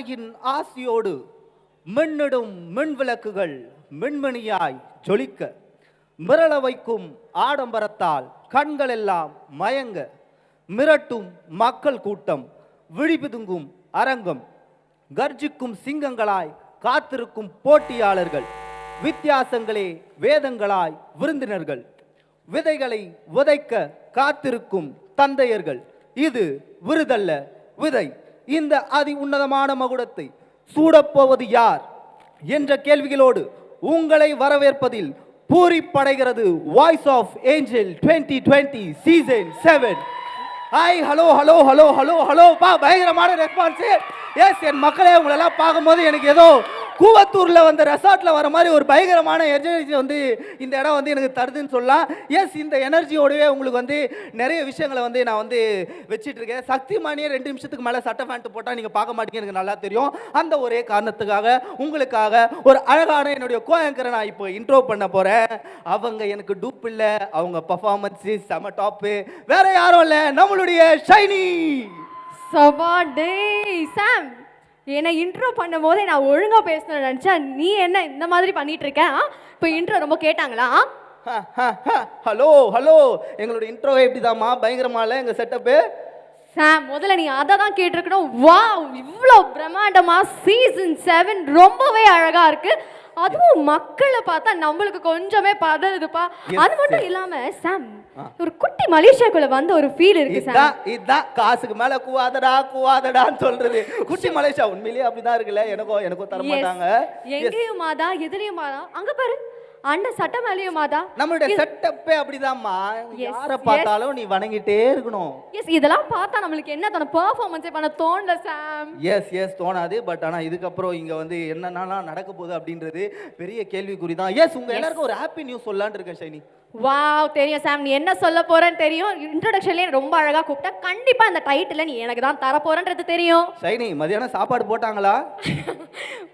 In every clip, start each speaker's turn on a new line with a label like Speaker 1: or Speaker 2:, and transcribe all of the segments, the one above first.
Speaker 1: தாயின் ஆசியோடு மின்னிடும் மின்விளக்குகள் மின்மணியாய் ஜொலிக்க, மிரள வைக்கும் ஆடம்பரத்தால் கண்கள் எல்லாம் மயங்க, மிரட்டும் மக்கள் கூட்டம், விழிபிதுங்கும் அரங்கம், கர்ஜிக்கும் சிங்கங்களாய் காத்திருக்கும் போட்டியாளர்கள், வித்தியாசங்களே வேதங்களாய் விருந்தினர்கள், விதைகளை விதைக்க காத்திருக்கும் தந்தையர்கள். இது விருதல்ல, விதை. இந்த அதி உன்னதமான மகுடத்தை சூடப்போவது யார் என்ற கேள்விகளோடு உங்களை வரவேற்பதில் பூரிப்படைகிறது voice of angel 2020 season 7. Hi, hello hello hello hello hello பா, பயங்கரமான ரெஸ்பான்ஸ். எஸ், என் மக்களே, உங்களெல்லாம் பார்க்கும்போது எனக்கு ஏதோ கூவத்தூரில் வந்து ரெசார்ட்டில் வர மாதிரி ஒரு பயங்கரமான எனர்ஜி வந்து இந்த இடம் வந்து எனக்கு தருதுன்னு சொல்லலாம். எஸ், இந்த எனர்ஜியோடவே உங்களுக்கு வந்து நிறைய விஷயங்களை வந்து நான் வந்து வச்சிட்ருக்கேன். சக்திமானியே 2 நிமிஷத்துக்கு மேலே சட்டை ஃபேண்ட்டு போட்டால் நீங்கள் பார்க்க மாட்டீங்க, எனக்கு நல்லா தெரியும். அந்த ஒரே காரணத்துக்காக உங்களுக்காக ஒரு அழகான என்னுடைய கோயங்கரை நான் இப்போ இன்ட்ரோ பண்ண போகிறேன். அவங்க எனக்கு டூப் இல்லை, அவங்க பர்ஃபார்மன்ஸு செம டாப்பு. வேற யாரும் இல்லை, நம்மளுடைய ஷைனி.
Speaker 2: சபா டே சாம், என்னை இன்ட்ரோ பண்ணும் போதே நான் ஒழுங்காக பேசணும்னு நினச்சேன். நீ என்ன இந்த மாதிரி பண்ணிட்டு இருக்க? இப்போ இன்ட்ரோ ரொம்ப கேட்டாங்களா?
Speaker 1: ஹலோ ஹலோ, எங்களோட இன்ட்ரோவே எப்படிதாம்மா? பயங்கரமா இல்லை எங்கள் செட்டப்பு?
Speaker 2: சாம், முதல்ல நீ அதை தான் கேட்டிருக்கணும். வா, இவ்வளோ பிரம்மாண்டமா சீசன் 7 ரொம்பவே அழகா இருக்கு. அதுவும் மக்களை பார்த்தா நம்மளுக்கு கொஞ்சமே பதறுதுப்பா. அது மட்டும் இல்லாம சாம், ஒரு குட்டி மலேசியாக்குள்ள வந்த ஒரு ஃபீல் இருக்கு சாம்.
Speaker 1: இதான் காசுக்கு மேல கூவாதடா கூவாதடான்னு சொல்றது. குட்டி மலேசியா உண்மையிலேயே அப்படிதான் இருக்குல்ல. எனக்கும் தர மாட்டாங்க.
Speaker 2: எங்கேயும் மாதா, எதிரையும் மாதா, அங்க பாரு அண்ணன் சட்ட மேலேயும் மாதா.
Speaker 1: நம்மளுடைய செட்டப்பே அப்படிதான்மா. யாரை பார்த்தாலும் நீ வணங்கிட்டே இருக்கணும்.
Speaker 2: எஸ், இதெல்லாம் பார்த்தா நம்மளுக்கு என்ன தோணும்? பெர்ஃபார்மன்ஸே பண்ண தோணல சாம்.
Speaker 1: எஸ் தோணாது. பட் ஆனா இதுக்கப்புறம் இங்க வந்து என்னென்னலாம் நடக்க போகுது அப்படின்றது பெரிய கேள்விக்குறி தான். எஸ், உங்க எல்லாருக்கும் ஒரு ஹாப்பி நியூஸ் சொல்லலான்னு இருக்கேன் ஷைனி.
Speaker 2: வாவ், தெரியும் சாம், நீ என்ன சொல்ல போறன்னு தெரியும். இன்ட்ரோடக்ஷன்லயே ரொம்ப அழகா கூப்பிட்டா. கண்டிப்பா அந்த டைட்டில் நீ எனக்கு தான் தர போறன்றது தெரியும்.
Speaker 1: ஷைனி, மதியானம் சாப்பாடு போட்டாங்களா?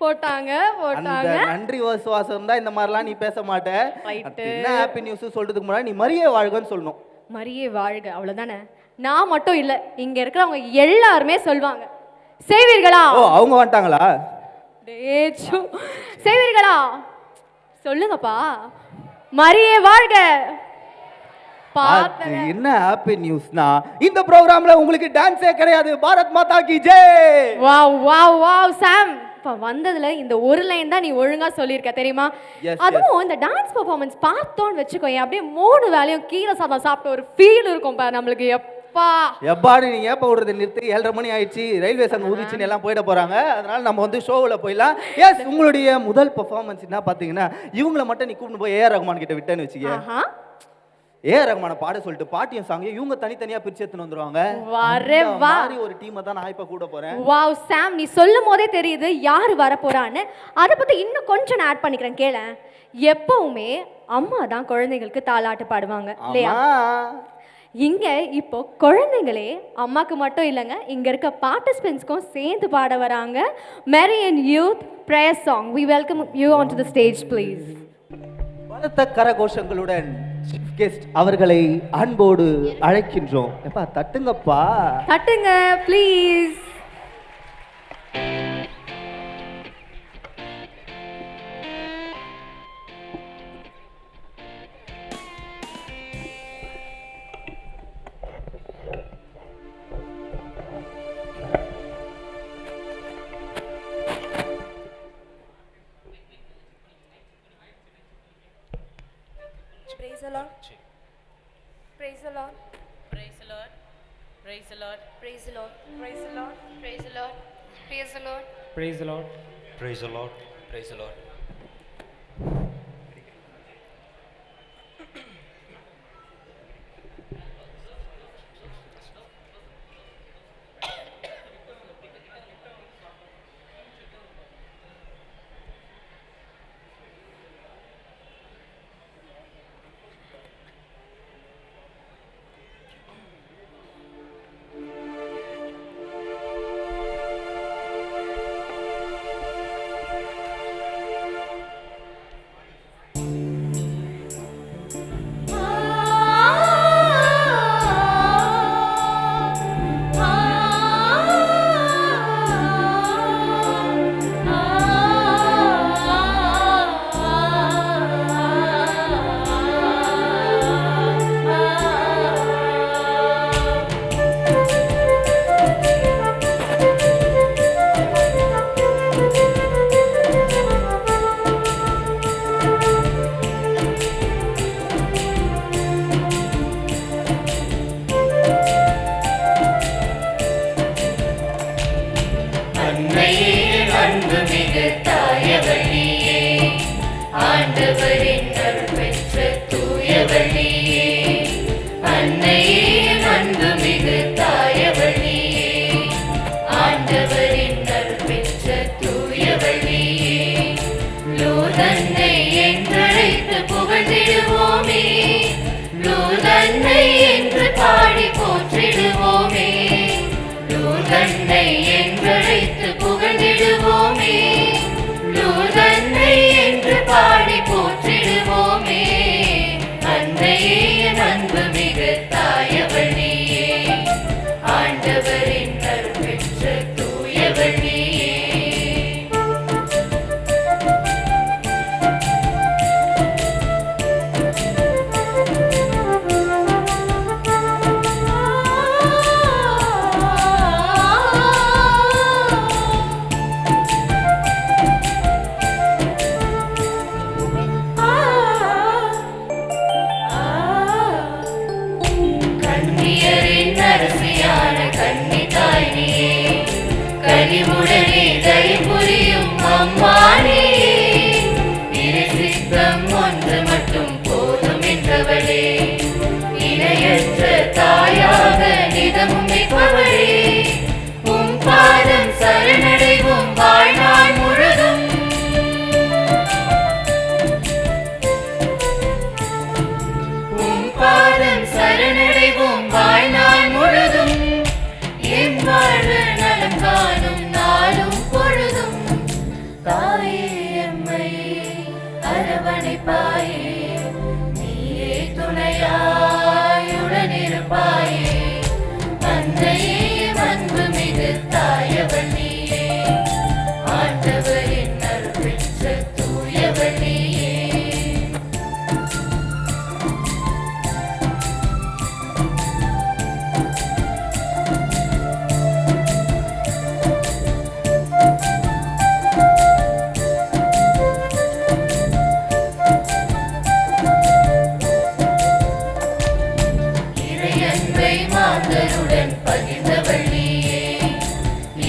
Speaker 2: போட்டாங்க.
Speaker 1: அந்த நன்றி விசுவாசம் தான் இந்த மாதிரிலாம் நீ பேச மாட்ட. என்ன ஹாப்பி நியூஸ் சொல்றதுக்கு முன்னாடி நீ மரியே வாழ்கன்னு சொல்லணும்.
Speaker 2: மரியே வாழ்க, அவ்வளவுதானே. நான் மட்டும் இல்ல, இங்க இருக்கிறவங்க எல்லாருமே சொல்வாங்க. செய்வீர்களா?
Speaker 1: ஓ, அவங்க வந்துட்டாங்களா?
Speaker 2: டேச்சு, செய்வீர்களா? சொல்லுங்கப்பா. மரியே வாழ்க.
Speaker 1: என்ன ஹாப்பி நியூஸ்னா, இந்த ப்ரோகிராம்ல உங்களுக்கு டான்ஸே கிடையாது. பாரத் மாதா கி ஜெய்.
Speaker 2: வாவ் வாவ் வாவ் சாம், இப்ப வந்ததுல இந்த ஒரு லைன் தான் நீ ஒழுங்கா சொல்லியிருக்க தெரியுமா? அதுவும் இந்த டான்ஸ் பெர்ஃபார்மன்ஸ் பார்த்தோன்னு வச்சுக்கோ, அப்படியே 3 வேளையும் கீரை சாதம் சாப்பிட்ட ஒரு ஃபீல் இருக்கும் பாரு நம்மளுக்கு.
Speaker 1: எப்பாடி நீ ஏப்ப விடுறது நிறுத்தி, 7:30 மணி ஆயிடுச்சு, ரயில்வே சங்கம் ஊதிச்சுன்னு எல்லாம் போயிட போறாங்க. அதனால நம்ம வந்து ஷோவில் போயிடலாம். எஸ், உங்களுடைய முதல் பெர்ஃபார்மன்ஸ் என்ன பார்த்தீங்கன்னா, இவங்களை மட்டும் நீ கூப்பிட்டு போய் ஏஆர் ரஹ்மான் கிட்ட விட்டேன்னு வச்சுக்க. ஏஆர் ரஹ்மான பாட சொல்லிட்டு பாட்டியும் சாங்க இவங்க தனித்தனியா பிரிச்சு எடுத்துன்னு வந்துருவாங்க. ஒரு டீமை தான் நான் இப்ப கூட போறேன்.
Speaker 2: வாவ் சாம், நீ சொல்லும் போதே தெரியுது யாரு வர போறான்னு. அதை பத்தி இன்னும் கொஞ்சம் நான் ஆட் பண்ணிக்கிறேன் கேள. எப்பவுமே அம்மா தான் குழந்தைகளுக்கு தாலாட்டு பாடுவாங்க இல்லையா? இங்க இப்போ குழந்தைங்களே அம்மாக்கு மட்டும் இல்லைங்க, இங்க இருக்க பார்ட்டிசிபென்ட்ஸ்க்கும் சேர்ந்து பாட வராங்க. Marian Youth Prayer Song. We welcome you onto the stage, please.
Speaker 1: பலத்த கரகோஷங்களுடன் சீஃப் கெஸ்ட் அவர்களை அன்போடு அழைக்கின்றோம். எப்பா தட்டுங்கப்பா,
Speaker 2: தட்டுங்க please.
Speaker 3: Praise the Lord. Praise the Lord.
Speaker 4: Praise the Lord. Praise the Lord.
Speaker 3: Praise the Lord. Praise the Lord. Praise the Lord. Praise the Lord.
Speaker 5: Praise the Lord.
Speaker 6: Praise the Lord. Praise the Lord.
Speaker 5: சித்தம் ஒன்று மட்டும் போதும் என்றவளே, இணையற்ற தாயாக நிதமும் நிற்பவளே, உம் பாதம் சரணடைவோம் வாழ்நாள் முழுதும். உம் பாதம் சரணடைவோம் வாழ்நாள் முழுதும். என் வாழ்வு நலம் காணும் நாளும் பொழுதும். தாயே எம்மை அரவணைப்பாயே, நீயே துணையாயுடன் இருப்பாயே. அன்னையே அன்பு மிகு தாயவள் நீயே, ஆண்டவரின் அருள் பெற்ற தூயவள் நீயே. இறையன்பை மாந்தருடன் பகிர்ந்தவள் நீயே,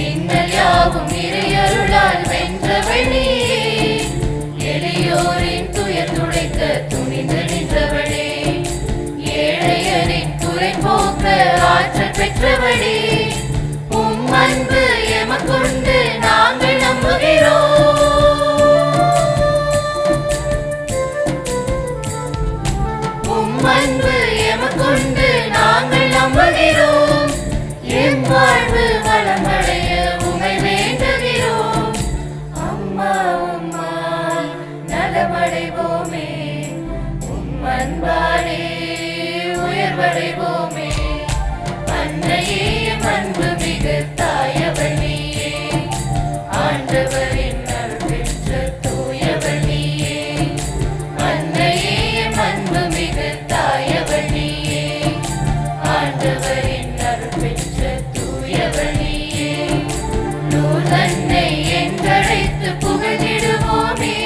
Speaker 5: இன்னல் யாவும் இறையருளால் வென்றவள் நீயே. எளியோரின் துயர் துடைக்க துணிந்து நின்றவளே, ஏழையரின் குறை போக்க ஆற்றல் பெற்றவளே. உம் அன்பு எமக்குண்டு நாங்கள் நம்புகிறோம். உம் அன்பு எமக்குண்டு நாங்கள் நம்புகிறோம். எம் வாழ்வு வளமடைய உமை வேண்டுகிறோம். அம்மா உம்மால் நலமடைவோமே, உம் அன்பாலே உயர்வடைவோமே. அன்னையே அன்பு மிகு தாயவள் நீயே, ஆண்டவரின் அருள் பெற்ற தூயவள் நீயே. அன்னையே அன்பு மிகு தாயவள் நீயே, ஆண்டவரின் அருள் பெற்ற தூயவள் நீயே. லூர்தன்னை என்றழைத்து புகழ்ந்திடுவோமே,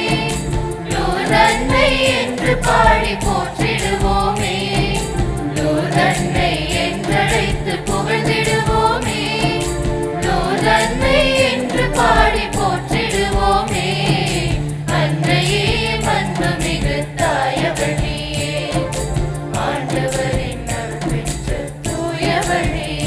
Speaker 5: லூர்தன்னை என்று பாடி போற்றிடுவோமே. லூர்தன்னை என்றழைத்து புகழ்ந்திடுவோமே, லூர்தன்னை என்று பாடி போற்றிடுவோமே. அன்னையே அன்பு மிகு தாயவள் நீயே, ஆண்டவரின் அருள் பெற்ற தூயவள் நீயே.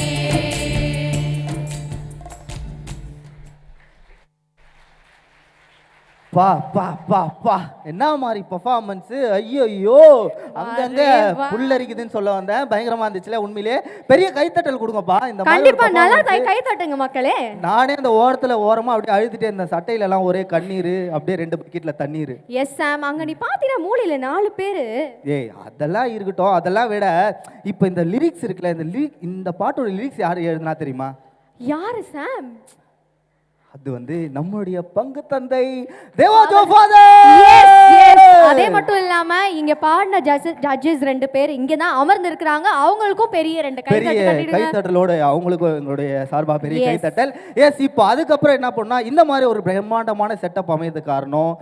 Speaker 1: பா பா பா பா என்ன மாதிரி பெர்ஃபார்மன்ஸ்! ஐயோ அங்கங்க
Speaker 2: அரே
Speaker 1: புல்லரிக்குதுன்னு சொல்ல வந்தேன். பயங்கரமா இருந்துச்சுல. உண்மையிலே பெரிய கைத்தட்டல் கொடுங்கப்பா. இந்த மாதிரி ஒரு
Speaker 2: கண்டிப்பா நல்லா
Speaker 1: performance.
Speaker 2: கை தட்டுங்க மக்களே.
Speaker 1: நானே அந்த ஓரமா அப்படியே அழுதுட்டே இருந்தேன். சட்டையில எல்லாம் ஒரே கண்ணீர், அப்படியே 2 பக்கெட்ல தண்ணீர்.
Speaker 2: எஸ் சாம், அங்க நீ பாத்தீங்கன்னா மூலையில 4 பேரு.
Speaker 1: ஏய் அதெல்லாம் இருக்கட்டும், அதெல்லாம் விட இப்போ இந்த லிரிக்ஸ் இருக்குல்ல, இந்த பாட்டோட லிரிக்ஸ் யார் எழுதுனா தெரியுமா?
Speaker 2: யாரு சாம்?
Speaker 1: அது வந்து நம்மளுடைய பங்கு தந்தை தேவாஜோ
Speaker 2: Yes,
Speaker 1: ஃபாதர்.
Speaker 2: அதே மட்டும் இல்லாம இங்க பாடின ஜட்ஜஸ் 2 பேர் இங்க தான் அமர்ந்து இருக்கிறாங்க. அவங்களுக்கும் பெரிய 2 கை
Speaker 1: பெரிய
Speaker 2: தட்டு கட்டிடுங்க.
Speaker 1: கைத்தட்டலோட அவங்களுக்கும் எங்களுடைய சார்பா பெரிய
Speaker 2: Yes.
Speaker 1: கைத்தட்டல். எஸ், இப்போ அதுக்கப்புறம் என்ன பண்ணா, இந்த மாதிரி ஒரு பிரம்மாண்டமான செட்டப் அமையது காரணம்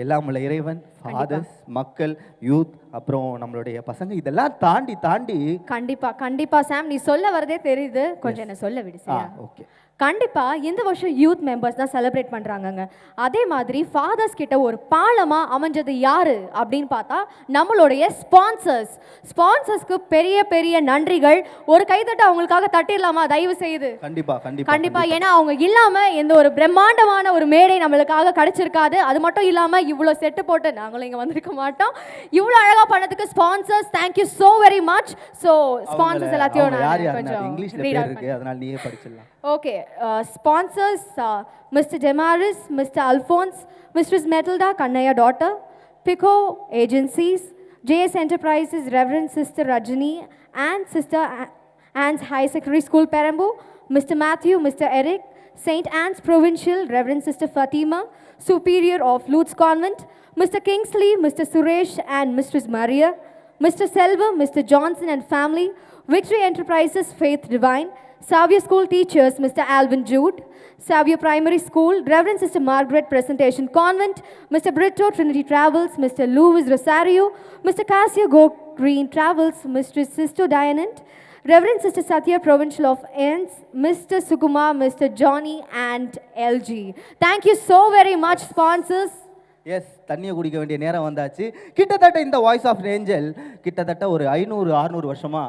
Speaker 1: எல்லாம் உள்ள இறைவன், ஃபாதர்ஸ், மக்கள், யூத், அப்புறம் நம்மளுடைய பசங்க. இதெல்லாம் தாண்டி
Speaker 2: கண்டிப்பா கண்டிப்பா சாம், நீ சொல்ல வரதே தெரியுது. கொஞ்சம் என்ன சொல்ல விடு சரியா?
Speaker 1: ஓகே.
Speaker 2: கண்டிப்பா இந்த வருஷம் யூத் மெம்பர்ஸ் தான் செலிப்ரேட் பண்றாங்கங்க. அதே மாதிரி ஃபாதர்ஸ் கிட்ட ஒரு பாலமா அமைஞ்சது யாரு அப்படின்னு பார்த்தா நம்மளுடைய ஸ்பான்சர்ஸ்க்கு பெரிய பெரிய நன்றிகள். ஒரு கைத்தட்ட அவங்களுக்காக தட்டிடலாமா தயவு செய்து?
Speaker 1: கண்டிப்பா
Speaker 2: கண்டிப்பா. ஏன்னா அவங்க இல்லாம எந்த ஒரு பிரம்மாண்டமான ஒரு மேடை நம்மளுக்காக கிடைச்சிருக்காது. அது மட்டும் இல்லாம இவ்வளவு செட்டு போட்டு நாங்களும் இங்க வந்திருக்க மாட்டோம். இவ்வளவு அழகா பண்ணதுக்கு sponsors thank you so very much. So sponsors எல்லாத்தையும்
Speaker 1: யார்
Speaker 2: நான் கொஞ்சம்
Speaker 1: இங்கிலீஷ்ல பேர் இருக்கு, அதனால நீயே படிச்சிடலாம்.
Speaker 2: Okay, sponsors Mr. Demaris, Mr. Alphonse, Mrs. Matilda Kannaya daughter, Pico Agencies, JS Enterprises, Reverend Sister Rajani and Sister Anne's High Secondary School Perambu, Mr. Matthew, Mr. Eric, St. Anne's Provincial, Reverend Sister Fatima, Superior of Lutz Convent, Mr. Kingsley, Mr. Suresh and Mistress Maria, Mr. Selva, Mr. Johnson and family, Victory Enterprises, Faith Divine, Xavier School teachers, Mr. Alvin Jude, Xavier Primary School, Reverend Sister Margaret Presentation Convent, Mr. Brito Trinity Travels, Mr. Louis Rosario, Mr. Cassio Go Green Travels, Mistress Sister Dianant, Reverend Sister Satya Provincial of Ends, Mr. Sukuma, Mr. Johnny and LG. Thank you so very much sponsors.
Speaker 1: Yes, தண்ணியை குடிக்க வேண்டிய நேரம் வந்தாச்சு. கிட்டத்தட்ட இந்த voice of angel கிட்டத்தட்ட ஒரு 500-600 வருஷமா,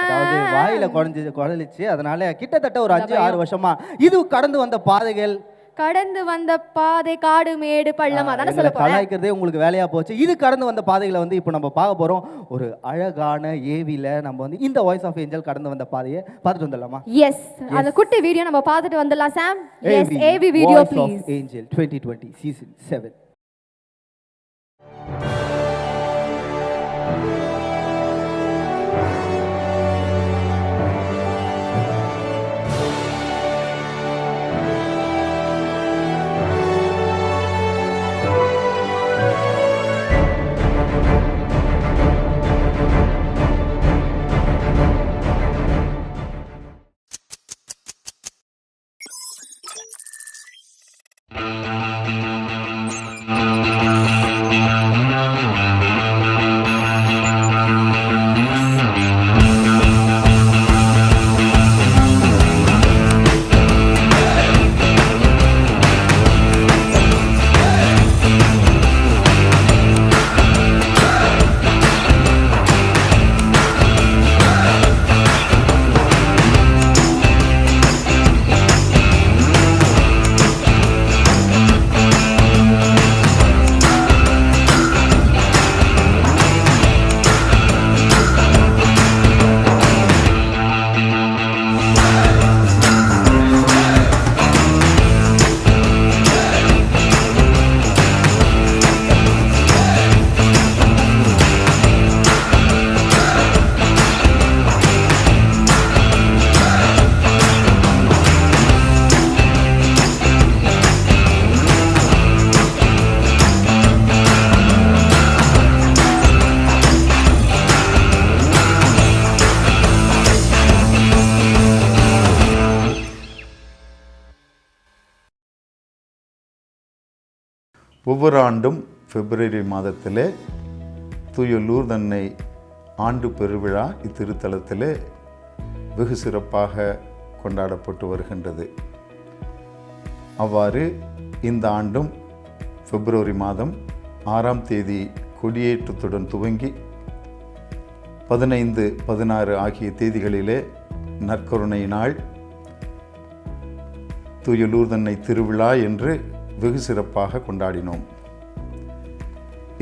Speaker 1: அதாவது வாயில குழலிச்சு. அதனால கிட்டத்தட்ட ஒரு 5-6 வருஷமா இது கடந்து வந்த பாதைகள்,
Speaker 2: கடந்து வந்த பாதை காடு மேடு பள்ளம், அதான சொல்ல போறேன்.
Speaker 1: கலாய்க்கிறதே உங்களுக்கு வேலையா போச்சு. இது கடந்து வந்த பாதைகளை வந்து இப்போ நம்ம பார்க்க போறோம். ஒரு அழகான ஏவில நம்ம வந்து இந்த வாய்ஸ் ஆஃப் ஏஞ்சல் கடந்து வந்த பாதையை பார்த்துட்டு வந்துடலாமா?
Speaker 2: எஸ், அந்த குட்டி வீடியோ நம்ம பார்த்துட்டு வந்துடலாம் Sam. Yes, AV video please.
Speaker 1: Angel 2020 season 7.
Speaker 7: ஒவ்வொரு ஆண்டும் பிப்ரவரி மாதத்திலே தூய லூர்து அன்னை ஆண்டு பெருவிழா இத்திருத்தலத்திலே வெகு சிறப்பாக கொண்டாடப்பட்டு வருகின்றது. அவ்வாறு இந்த ஆண்டும் பிப்ரவரி மாதம் 6ஆம் தேதி கொடியேற்றத்துடன் துவங்கி 15, 16 ஆகிய தேதிகளிலே நற்கருணை நாள், தூய லூர்து அன்னை திருவிழா என்று வெகு சிறப்பாக கொண்டாடினோம்.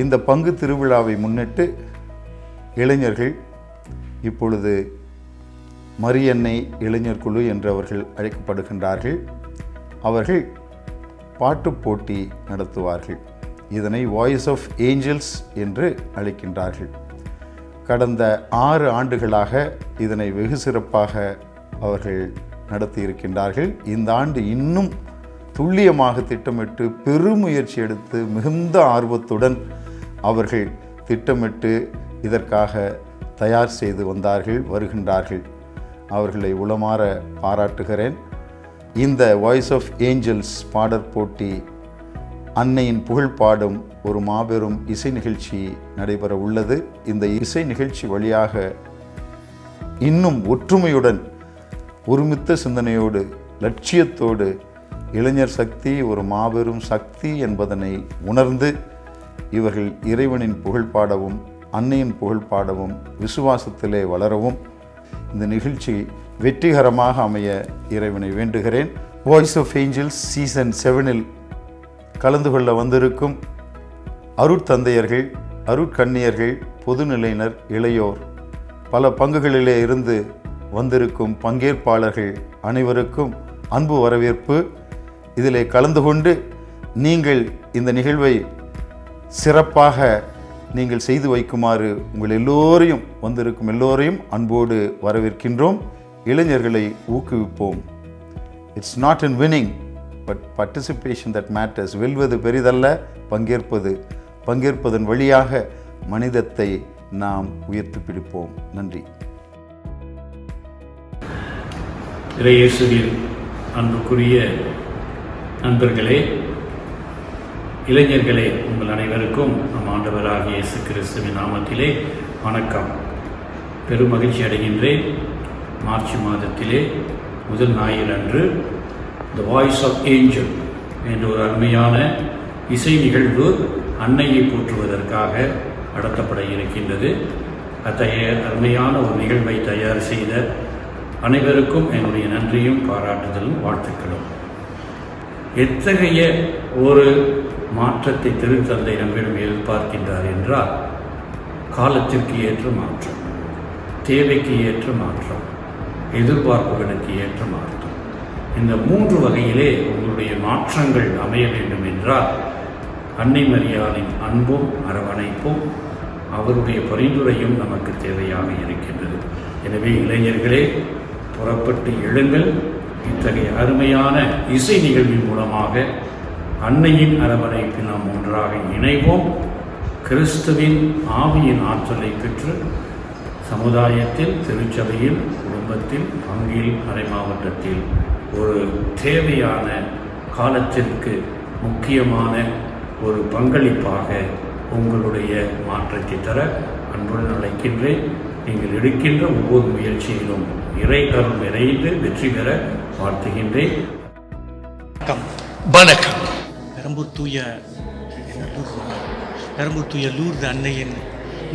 Speaker 7: இந்த பங்கு திருவிழாவை முன்னிட்டு இளைஞர்கள், இப்பொழுது மரியன்னை இளைஞர் குழு என்று அவர்கள் அழைக்கப்படுகின்றார்கள், அவர்கள் பாட்டுப் போட்டி நடத்துவார்கள். இதனை வாய்ஸ் ஆஃப் ஏஞ்சல்ஸ் என்று அழைக்கின்றார்கள். கடந்த 6 ஆண்டுகளாக இதனை வெகு சிறப்பாக அவர்கள் நடத்தியிருக்கின்றார்கள். இந்த ஆண்டு இன்னும் துல்லியமாக திட்டமிட்டு பெருமுயற்சி எடுத்து மிகுந்த ஆர்வத்துடன் அவர்கள் திட்டமிட்டு இதற்காக தயார் செய்து வருகின்றார்கள். அவர்களை உளமாற பாராட்டுகிறேன். இந்த வாய்ஸ் ஆஃப் ஏஞ்சல்ஸ் பாடற் போட்டி அன்னையின் புகழ் பாடும் ஒரு மாபெரும் இசை நிகழ்ச்சி நடைபெற உள்ளது. இந்த இசை நிகழ்ச்சி வழியாக இன்னும் ஒற்றுமையுடன், ஒருமித்த சிந்தனையோடு, லட்சியத்தோடு இளைஞர் சக்தி ஒரு மாபெரும் சக்தி என்பதனை உணர்ந்து இவர்கள் இறைவனின் புகழ் பாடவும், அன்னையின் புகழ் பாடவும், விசுவாசத்திலே வளரவும் இந்த நிகழ்ச்சி வெற்றிகரமாக அமைய இறைவனை வேண்டுகிறேன். வாய்ஸ் ஆஃப் ஏஞ்சல்ஸ் சீசன் 7இல் கலந்து கொள்ள வந்திருக்கும் அருட்தந்தையர்கள், அருட்கன்னியர்கள், பொதுநிலையினர், இளையோர், பல பங்குகளிலே இருந்து வந்திருக்கும் பங்கேற்பாளர்கள் அனைவருக்கும் அன்பு வரவேற்பு. இதிலே கலந்து கொண்டு நீங்கள் இந்த நிகழ்வை சிறப்பாக நீங்கள் செய்து வைக்குமாறு உங்கள் எல்லோரையும், வந்திருக்கும் எல்லோரையும் அன்போடு வரவேற்கின்றோம். இளைஞர்களை ஊக்குவிப்போம். It's not in winning but participation that matters. வெல்வது பெரிதல்ல, பங்கேற்பதன் வழியாக மனிதத்தை நாம் உயர்த்தி பிடிப்போம். நன்றி.
Speaker 8: இறையேசுவில் அன்புக்குரிய நண்பர்களே, இளைஞர்களே, உங்கள் அனைவருக்கும் நம் ஆண்டவராகிய இயேசு கிறிஸ்துவின் நாமத்திலே வணக்கம். பெரும் மகிழ்ச்சி அடைகின்றேன். மார்ச் மாதத்திலே முதல் ஞாயிறு அன்று த வாய்ஸ் ஆஃப் ஏஞ்சல் என்ற ஒரு அருமையான இசை நிகழ்வு அன்னையை போற்றுவதற்காக நடத்தப்பட இருக்கின்றது. அத்தகைய அருமையான ஒரு நிகழ்வை தயார் செய்த அனைவருக்கும் என்னுடைய நன்றியும் பாராட்டுதலும் வாழ்த்துக்களும். எத்தகைய ஒரு மாற்றத்தை திருத்தந்தை நம்மிடம் எதிர்பார்க்கின்றார் என்றால், காலத்திற்கு ஏற்ற மாற்றம், தேவைக்கு ஏற்ற மாற்றம், எதிர்பார்ப்புகளுக்கு ஏற்ற மாற்றம். இந்த 3 வகையிலே உங்களுடைய மாற்றங்கள் அமைய வேண்டும் என்றால், அன்னை மரியாளின் அன்பும் அரவணைப்பும் அவருடைய பரிந்துரையும் நமக்கு தேவையாக இருக்கின்றது. எனவே இளைஞர்களே, புறப்பட்டு எழுங்கள். இத்தகைய அருமையான இசை நிகழ்வின் மூலமாக அன்னையின் அரவணைப்பில் நாம் ஒன்றாக இணைவோம். கிறிஸ்துவின் ஆவியின் ஆற்றலை பெற்று சமுதாயத்தில், திருச்சபையில், குடும்பத்தில், பங்கில், மறைமாவட்டத்தில் ஒரு தேவையான காலத்திற்கு முக்கியமான ஒரு பங்களிப்பாக உங்களுடைய மாற்றத்தை தர அன்புடன் அழைக்கின்றேன். நீங்கள் எடுக்கின்ற ஒவ்வொரு முயற்சியிலும் இறை அருள் நிறைந்து வெற்றி பெற வாழ்த்துகின்றேன்.
Speaker 9: வணக்கம். பெரம்பூர் தூய லூர்து அன்னையின்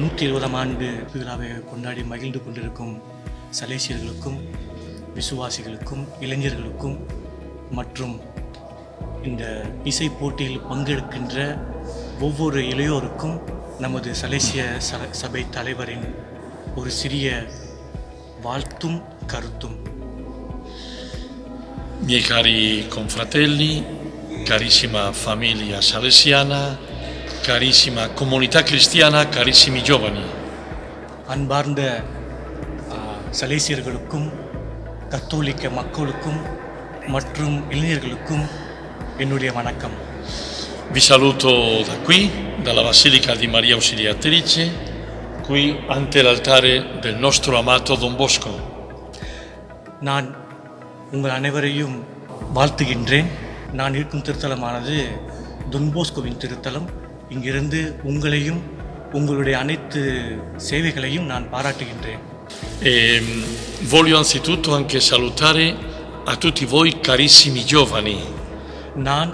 Speaker 9: 120ஆம் ஆண்டு விழாவை கொண்டாடி மகிழ்ந்து கொண்டிருக்கும் சலேசியர்களுக்கும், விசுவாசிகளுக்கும், இளைஞர்களுக்கும் மற்றும் இந்த இசை போட்டியில் பங்கெடுக்கின்ற ஒவ்வொரு இளையோருக்கும் நமது சலேசிய சபை தலைவரின் ஒரு சிறிய வாழ்த்தும் கருத்தும்.
Speaker 10: Miei cari confratelli, carissima famiglia salesiana, carissima comunità cristiana, carissimi giovani.
Speaker 9: அன்பார்ந்த சலேசியர்களுக்கும், கத்தோலிக்க மக்களுக்கும் மற்றும் இளைஞர்களுக்கும் என்னுடைய வணக்கம்.
Speaker 10: Vi saluto da qui, dalla Basilica di Maria Ausiliatrice, qui ante l'altare del nostro amato Don Bosco.
Speaker 9: நான் உங்கள் அனைவரையும் வாழ்த்துகின்றேன். நான் இருக்கும் திருத்தலமானது தொன்போஸ்கோவின் திருத்தலம். இங்கிருந்து உங்களையும் உங்களுடைய அனைத்து சேவைகளையும் நான் பாராட்டுகின்றேன்.
Speaker 10: Voglio anzitutto anche salutare a tutti voi carissimi giovani.
Speaker 9: நான்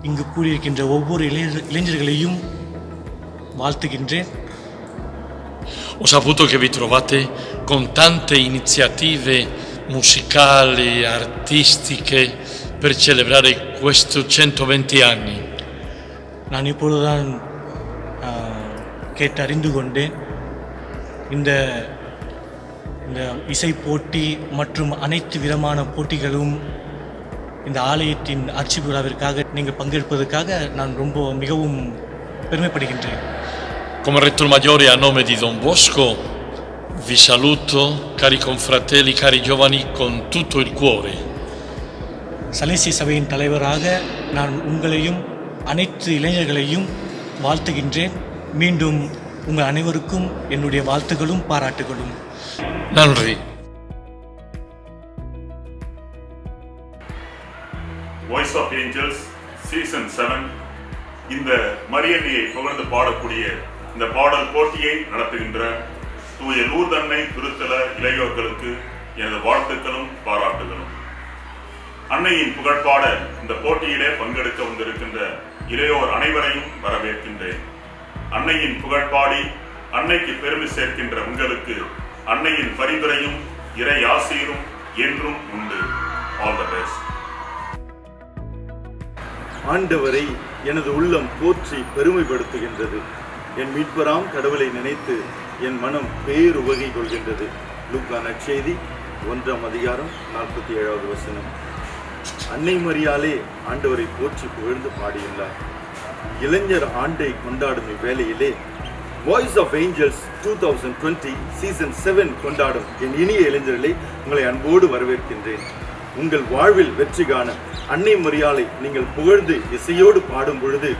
Speaker 9: இங்கு கூடியிருக்கின்ற ஒவ்வொரு இளைஞர்களையும் வாழ்த்துகின்றேன்.
Speaker 10: Ho saputo che vi trovate con tante iniziative musicali, artistiche per celebrare questo 120 anni.
Speaker 9: நான் இப்பொழுதுதான் கேட்டு அறிந்து கொண்டேன். இந்த இசை போட்டி மற்றும் அனைத்து விதமான போட்டிகளும் இந்த ஆலயத்தின் ஆட்சி விழாவிற்காக நீங்கள் பங்கெடுப்பதற்காக நான் மிகவும் பெருமைப்படுகின்றேன்.
Speaker 10: Come Rettor Maggiore a nome di Don Bosco vi saluto, cari confratelli, cari giovani, con tutto il cuore.
Speaker 9: சலேசிய சபையின் தலைவராக நான் உங்களையும் அனைத்து இளைஞர்களையும் வாழ்த்துகின்றேன். மீண்டும் உங்கள் அனைவருக்கும் என்னுடைய வாழ்த்துகளும் பாராட்டுகளும்.
Speaker 10: நன்றி.
Speaker 11: வாய்ஸ் ஆஃப் ஏஞ்சல்ஸ் சீசன் 7 இந்த மரியன்னையை புகழ்ந்து பாடக்கூடிய இந்த பாடல் போட்டியை நடத்துகின்ற தூய லூர்து அன்னை திருத்தல இளையோர்களுக்கு எனது வாழ்த்துக்களும் பாராட்டுகளும். அன்னையின் புகழ்பாட இந்த போட்டியிலே பங்கெடுக்க வந்திருக்கின்ற இளையோர் அனைவரையும் வரவேற்கின்றேன். அன்னையின் புகழ்பாடி அன்னைக்கு பெருமை சேர்க்கின்ற உங்களுக்கு அன்னையின் பரிந்துரையும் இறை ஆசீரும் என்றும் உண்டு. All the best.
Speaker 12: ஆண்டவரை எனது உள்ளம் போற்றி பெருமைப்படுத்துகின்றது. என் மீட்பராம் கடவுளை நினைத்து என் மனம் பேருவகை கொள்கின்றது. லூக்கா நற்செய்தி 1ஆம் அதிகாரம் 47வது வசனம். அன்னை மரியாளே ஆண்டவரை போற்றி புகழ்ந்து பாடியுள்ளார். இளைஞர் ஆண்டை கொண்டாடும் இவ்வேளையிலே வாய்ஸ் ஆஃப் ஏஞ்சல்ஸ் 2020 சீசன் 7 கொண்டாடும் என் இனிய இளைஞர்களை உங்களை அன்போடு வரவேற்கின்றேன். உங்கள் வாழ்வில் வெற்றி காண அன்னை மரியாளை நீங்கள் புகழ்ந்து இசையோடு பாடும் பொழுது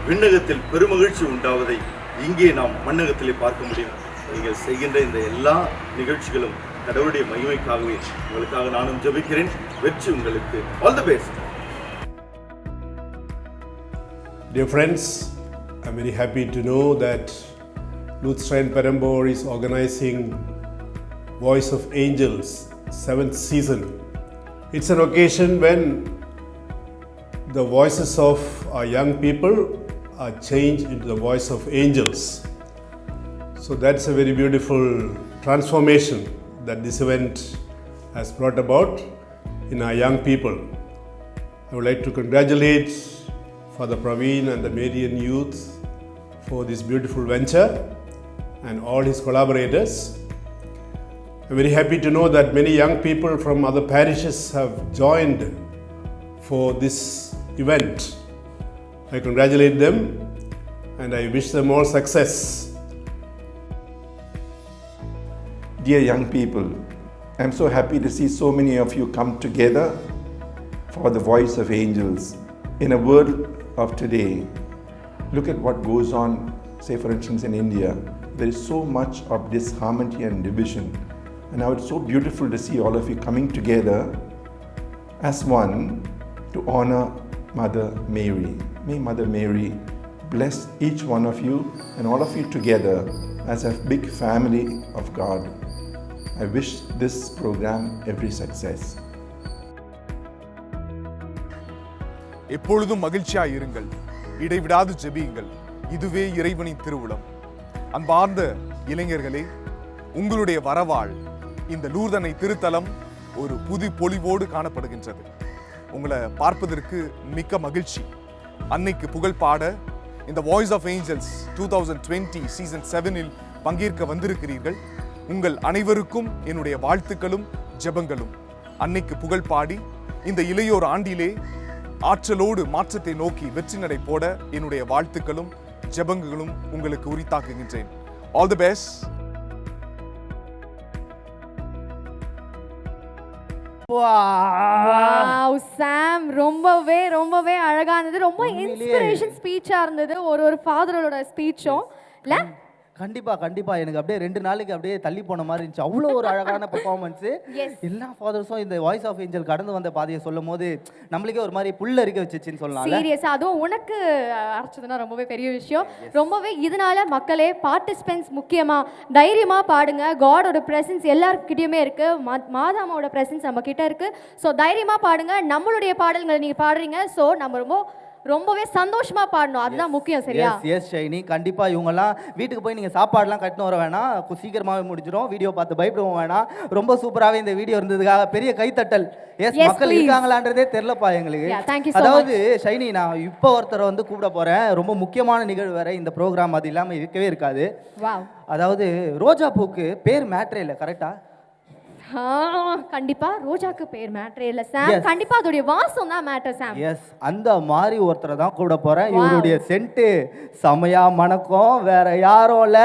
Speaker 12: விண்ணகத்தில் பெருமகிழ்ச்சி உண்டாவதை இங்கே நாம் மண்ணகத்திலே பார்க்க முடியும். நீங்கள் செய்கின்ற இந்த எல்லா நிகழ்ச்சிகளும் கடவுளுடைய மகிமைக்காகவே. உங்களுக்காக நானும் ஜெபிக்கிறேன். வெற்றி உங்களுக்கு. All the best.
Speaker 13: Dear friends, I'm very happy to know that Lutheran Perambur is organizing Voice of Angels 7th season. It's an occasion when the voices of our young people are changed into the voice of angels. So that's a very beautiful transformation that this event has brought about in our young people. I would like to congratulate Father Praveen and the Marian youth for this beautiful venture and all his collaborators. I'm very happy to know that many young people from other parishes have joined for this event. I congratulate them and I wish them all success.
Speaker 7: Dear young people, I'm so happy to see so many of you come together for the voice of angels. In a world of today, look at what goes on, say for instance in India. There is so much of disharmony and division. And now it's so beautiful to see all of you coming together as one to honor Mother Mary. May Mother Mary bless each one of you and all of you together as a big family of God. I wish this program every success.
Speaker 14: எப்பொழுதும் மகிழ்ச்சியாய் இருங்கள், இடைவிடாது ஜெபியுங்கள், இதுவே இறைவனின் திருவுளம். அன்பார்ந்த இளைஞர்களே, உங்களுடைய வரவால் இந்த லூர்தன்னை திருத்தலம் ஒரு புது பொலிவோடு காணப்படுகின்றது. உங்களை பார்ப்பதற்கு மிக்க மகிழ்ச்சி. அன்னைக்கு புகழ் பாட இந்த வாய்ஸ் ஆஃப் ஏஞ்சல்ஸ் 2020 சீசன் 7இல் பங்கேற்க வந்திருக்கிறீர்கள். உங்கள் அனைவருக்கும் என்னுடைய வாழ்த்துக்களும் ஜெபங்களும். அன்னைக்கு புகழ் பாடி இந்த இளையோர் ஆண்டிலே ஆற்றலோடு மாற்றத்தை நோக்கி வெற்றி நடை போட என்னுடைய வாழ்த்துக்களும் ஜெபங்களும் உங்களுக்கு உரித்தாக்குகின்றேன். All the best.
Speaker 2: Wow Sam, ரொம்பவே அழகா இருந்தது. ரொம்ப இன்ஸ்பிரேஷன் ஸ்பீச்சா இருந்தது ஒரு ஃபாதரோட ஸ்பீச்சும் இல்ல.
Speaker 1: கண்டிப்பா எனக்கு அப்படியே 2 நாளைக்கு அப்படியே தள்ளி போன மாதிரி இருந்துச்சு. அவ்வளோ ஒரு அழகான பெர்ஃபார்மன்ஸ். எல்லா ஃபாதர்ஸும் இந்த வாய்ஸ் ஆஃப் ஏஞ்சல் கடந்து வந்த பாதையை சொல்லும் போது நம்மளுக்கே ஒரு மாதிரி புல்ல இருக்க வச்சுச்சுன்னு சொல்லலாம்.
Speaker 2: சீரியஸா அதுவும் உனக்கு அரைச்சதுன்னா ரொம்பவே பெரிய விஷயம். ரொம்பவே இதனால மக்களே, பார்ட்டிசிபென்ட்ஸ் முக்கியமா தைரியமா பாடுங்க. காடோட பிரசன்ஸ் எல்லாருக்கிட்டையுமே இருக்கு, மாதாமாவோட பிரசன்ஸ் நம்ம கிட்ட இருக்கு. ஸோ தைரியமா பாடுங்க. நம்மளுடைய பாடல்களை நீங்க பாடுறீங்க. ஸோ நம்ம ரொம்பவே சந்தோஷமா பாடணும், அதுதான் முக்கியம். சரியா?
Speaker 1: எஸ் ஷைனி, கண்டிப்பா இவங்கெல்லாம் வீட்டுக்கு போய் நீங்க சாப்பாடுலாம் கட்டின்னு வர வேணாம், சீக்கிரமாவே முடிஞ்சிடும். வீடியோ பார்த்து பயப்படவும் வேணாம். ரொம்ப சூப்பராகவே இந்த வீடியோ இருந்ததுக்காக பெரிய கைத்தட்டல். எஸ், மக்கள் இருக்காங்களான்றதே தெரியலப்பா எங்களுக்கு. அதாவது ஷைனி, நான் இப்போ ஒருத்தரை கூப்பிட போறேன். ரொம்ப முக்கியமான நிகழ்வு வேற இந்த ப்ரோக்ராம், அது இல்லாம இருக்கவே இருக்காது. அதாவது ரோஜா பூக்கு பேர் மேட்ரே இல்லை, கரெக்டா?
Speaker 2: கண்டிப்பா ரோஜாக்கு பேர் மேட்டர் இல்ல சாம். கண்டிப்பா அதோட வாசம் தான் மேட்டர் சாம்.
Speaker 1: எஸ், அந்த மாதிரி ஒருத்தரை தான் கூட போறேன். இவருடைய சென்ட் சமயா மணக்கும். வேற யாரும் இல்ல,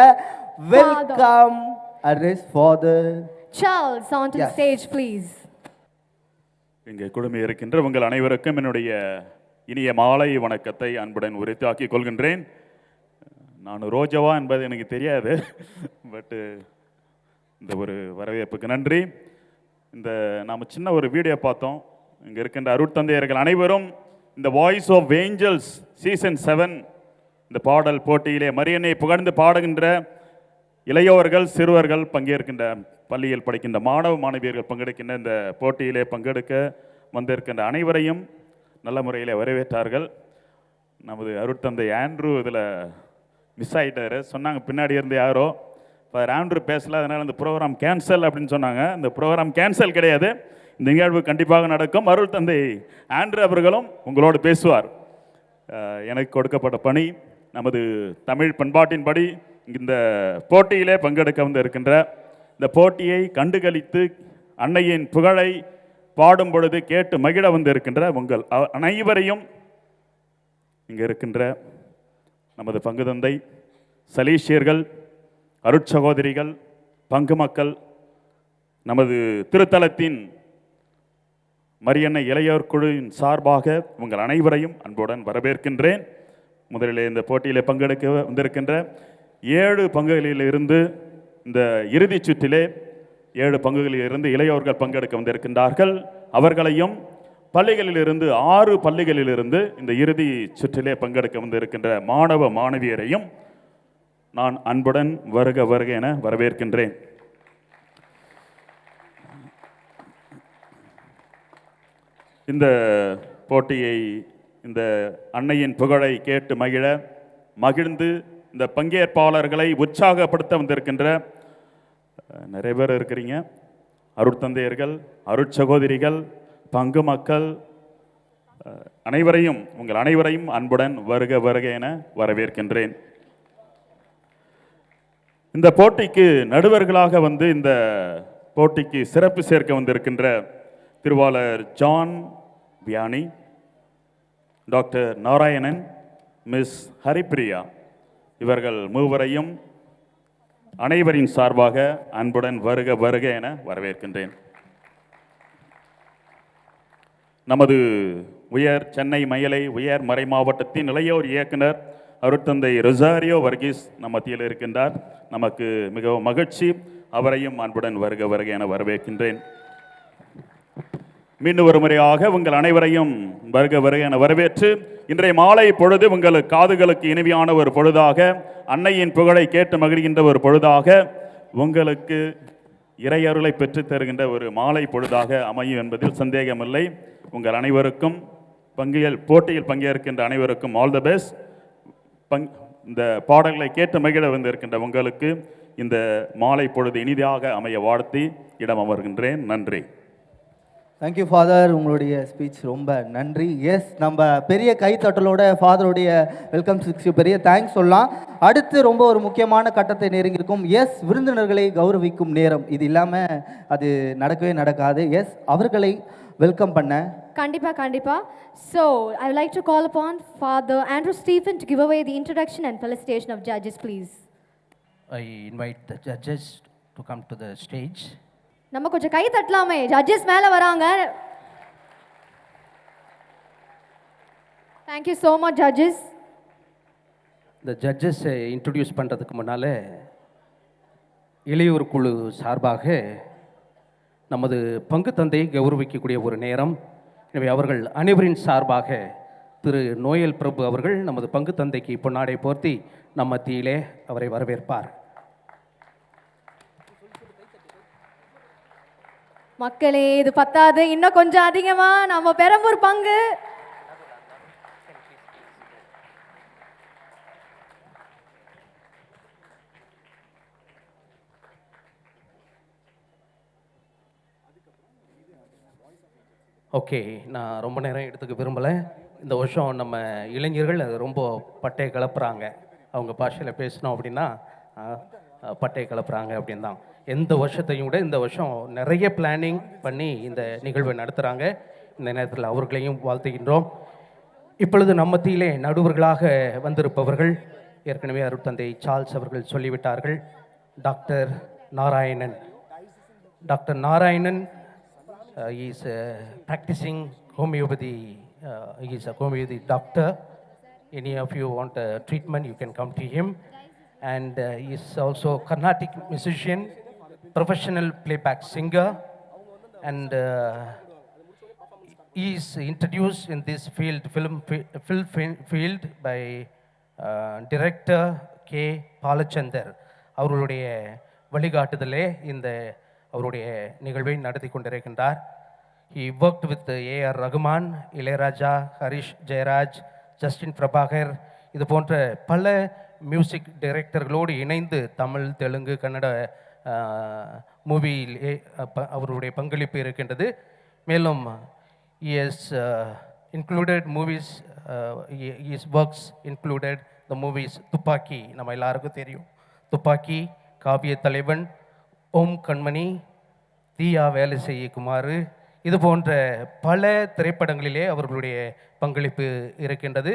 Speaker 1: welcome அரிஸ் father
Speaker 2: Charles on to the stage please.
Speaker 11: இங்கே குழுமி இருக்கின்ற உங்கள் அனைவருக்கும் என்னுடைய இனிய மாலை வணக்கத்தை அன்புடன் உரித்தாக்கிக் கொள்கின்றேன். நான் ரோஜாவா என்பது எனக்கு தெரியாது, பட் இந்த ஒரு வரவேற்புக்கு நன்றி. இந்த நாம் சின்ன ஒரு வீடியோ பார்த்தோம். இங்கே இருக்கின்ற அருட்தந்தையர்கள் அனைவரும் இந்த வாய்ஸ் ஆஃப் ஏஞ்சல்ஸ் சீசன் 7 இந்த பாடல் போட்டியிலே மரியன்னை புகழ்ந்து பாடுகின்ற இளையோர்கள், சிறுவர்கள் பங்கேற்கின்ற, பள்ளியில் படிக்கின்ற மாணவ மாணவியர்கள் பங்கெடுக்கின்ற இந்த போட்டியிலே பங்கெடுக்க வந்திருக்கின்ற அனைவரையும் நல்ல முறையில் வரவேற்றார்கள். நமது அருட்தந்தை ஆண்ட்ரூ இதில் மிஸ் ஆகிட்டார். சொன்னாங்க பின்னாடி இருந்து யாரோ ஆண்ட்ரூ பேசல, அதனால் இந்த ப்ரோக்ராம் கேன்சல் அப்படின்னு சொன்னாங்க. இந்த ப்ரோக்ராம் கேன்சல் கிடையாது, இந்த நிகழ்வு கண்டிப்பாக நடக்கும். அருள் தந்தை ஆண்ட்ரூ அவர்களும் உங்களோடு பேசுவார். எனக்கு கொடுக்கப்பட்ட பணி, நமது தமிழ் பண்பாட்டின்படி இந்த போட்டியிலே பங்கெடுக்க வந்து இருக்கின்ற, இந்த போட்டியை கண்டுகளித்து அன்னையின் புகழை பாடும் பொழுது கேட்டு மகிழ வந்து இருக்கின்ற உங்கள் அனைவரையும், இங்கே இருக்கின்ற நமது பங்கு தந்தை சலீஷியர்கள், அருட்சகோதரிகள், பங்கு மக்கள், நமது திருத்தலத்தின் மரியன்னை இளையோர் குழுவின் சார்பாக உங்கள் அனைவரையும் அன்புடன் வரவேற்கின்றேன். முதலில் இந்த போட்டியில் பங்கெடுக்க வந்திருக்கின்ற 7 பங்குகளிலிருந்து இந்த இறுதிச் சுற்றிலே 7 பங்குகளிலிருந்து இளையோர்கள் பங்கெடுக்க வந்திருக்கின்றார்கள். அவர்களையும் பள்ளிகளிலிருந்து 6 பள்ளிகளிலிருந்து இந்த இறுதி சுற்றிலே பங்கெடுக்க வந்திருக்கின்ற மாணவ மாணவியரையும் நான் அன்புடன் வருக வருக என வரவேற்கின்றேன். இந்த போட்டியை இந்த அன்னையின் புகழை கேட்டு மகிழ்ந்து இந்த பங்கேற்பாளர்களை உற்சாகப்படுத்த வந்திருக்கின்ற நிறைய பேர் இருக்கிறீங்க. அருட்தந்தையர்கள், அருட்சகோதரிகள், பங்கு மக்கள் அனைவரையும், உங்கள் அனைவரையும் அன்புடன் வருக வருக என வரவேற்கின்றேன். இந்த போட்டிக்கு நடுவர்களாக வந்து இந்த போட்டிக்கு சிறப்பு சேர்க்க வந்திருக்கின்ற திருவாளர் John Vianney, doctor Narayanan, miss Haripriya, இவர்கள் மூவரையும் அனைவரின் சார்பாக அன்புடன் வருக வருக என வரவேற்கின்றேன். நமது உயர் சென்னை மயிலை உயர் மறை மாவட்டத்தின் இளையோர் இயக்குனர் அருட்தந்தை ரொசாரியோ வர்கீஸ் நம் மத்தியில் இருக்கின்றார். நமக்கு மிகவும் மகிழ்ச்சி. அவரையும் அன்புடன் வருக வருக என வரவேற்கின்றேன். மீண்டும் ஒரு முறையாக உங்கள் அனைவரையும் வருக வருக என வரவேற்று, இன்றைய மாலை பொழுது உங்கள் காதுகளுக்கு இனிமையான ஒரு பொழுதாக, அன்னையின் புகழை கேட்டு மகிழ்கின்ற ஒரு பொழுதாக, உங்களுக்கு இறையருளை பெற்றுத் தருகின்ற ஒரு மாலை பொழுதாக அமையும் என்பதில் சந்தேகமில்லை. உங்கள் அனைவருக்கும் போட்டியில் பங்கேற்கின்ற அனைவருக்கும் ஆல் த பெஸ்ட். இந்த பாடல்களை கேட்டு மகிழ வந்திருக்கின்ற உங்களுக்கு இந்த மாலை பொழுது இனிதாக அமைய வாழ்த்தி இடம் அமர்கின்றேன். நன்றி.
Speaker 1: தேங்க்யூ ஃபாதர், உங்களுடைய ஸ்பீச் ரொம்ப நன்றி. எஸ், நம்ம பெரிய கைத்தட்டலோட ஃபாதருடைய வெல்கம் ஸ்பீச் பெரிய தேங்க்ஸ் சொல்லலாம். அடுத்து ரொம்ப ஒரு முக்கியமான கட்டத்தை நெருங்கியிருக்கும். எஸ், விருந்தினர்களை கௌரவிக்கும் நேரம். இது இல்லாமல் அது நடக்கவே நடக்காது. எஸ், அவர்களை வெல்கம் பண்ண
Speaker 2: கண்டிப்பா. So I would like to call upon Father Andrew Stephen to give away the introduction and felicitation of judges, please.
Speaker 15: I invite the judges to come to the stage.
Speaker 2: நம்ம கொஞ்சம் கை தட்டலாமே, judges மேல வராங்க. Thank you so much judges.
Speaker 15: The judges introduce பண்றதுக்கு முன்னால இளையோர் குழு சார்பாக நமது பங்கு தந்தையை கௌரவிக்கக்கூடிய ஒரு நேரம். எனவே அவர்கள் அனைவரின் சார்பாக திரு நோயல் பிரபு அவர்கள் நமது பங்கு தந்தைக்கு பொன்னாடை போர்த்தி நம் மத்தியிலே அவரை வரவேற்பார்.
Speaker 2: மக்களே, இது பத்தாது, இன்னும் கொஞ்சம் அதிகமா நம்ம பெரம்பூர் பங்கு.
Speaker 15: ஓகே, நான் ரொம்ப நேரம் எடுத்துக்க விரும்பலை. இந்த வருஷம் நம்ம இளைஞர்கள் அது ரொம்ப பட்டையை கலப்புறாங்க. அவங்க பாஷையில் பேசணும் அப்படின்னா பட்டையை கலப்புறாங்க அப்படின்னு தான். எந்த வருஷத்தையும் விட இந்த வருஷம் நிறைய பிளானிங் பண்ணி இந்த நிகழ்வை நடத்துகிறாங்க. இந்த நேரத்தில் அவர்களையும் வாழ்த்துகின்றோம். இப்பொழுது நம்ம மத்தியிலே நடுவர்களாக வந்திருப்பவர்கள் ஏற்கனவே அருட்தந்தை சார்ல்ஸ் அவர்கள் சொல்லிவிட்டார்கள். Doctor Narayanan. Doctor Narayanan he is practicing homeopathy. He is a homeopathy doctor. Any of you want a treatment, you can come to him. And he is also Carnatic musician, professional playback singer, and he is introduced in this film field by director K. Palachandar. அவருடைய வழிகாட்டுதலே இந்த அவருடைய நிகழ்வை நடத்தி கொண்டிருக்கின்றார். He worked with A.R. Rahman, Ilaiyaraaja, Harris Jayaraj, Justin Prabhakar, இது போன்ற பல music டைரக்டர்களோடு இணைந்து தமிழ், தெலுங்கு, கன்னட மூவியிலே அவருடைய பங்களிப்பு இருக்கின்றது. மேலும் he has included movies, his works included the movies துப்பாக்கி, நம்ம எல்லாருக்கும் தெரியும், துப்பாக்கி, காவிய தலைவன், ஓம் கண்மணி, தீயா வேலை செய்யக்குமாறு, இது போன்ற பல திரைப்படங்களிலே அவர்களுடைய பங்களிப்பு இருக்கின்றது.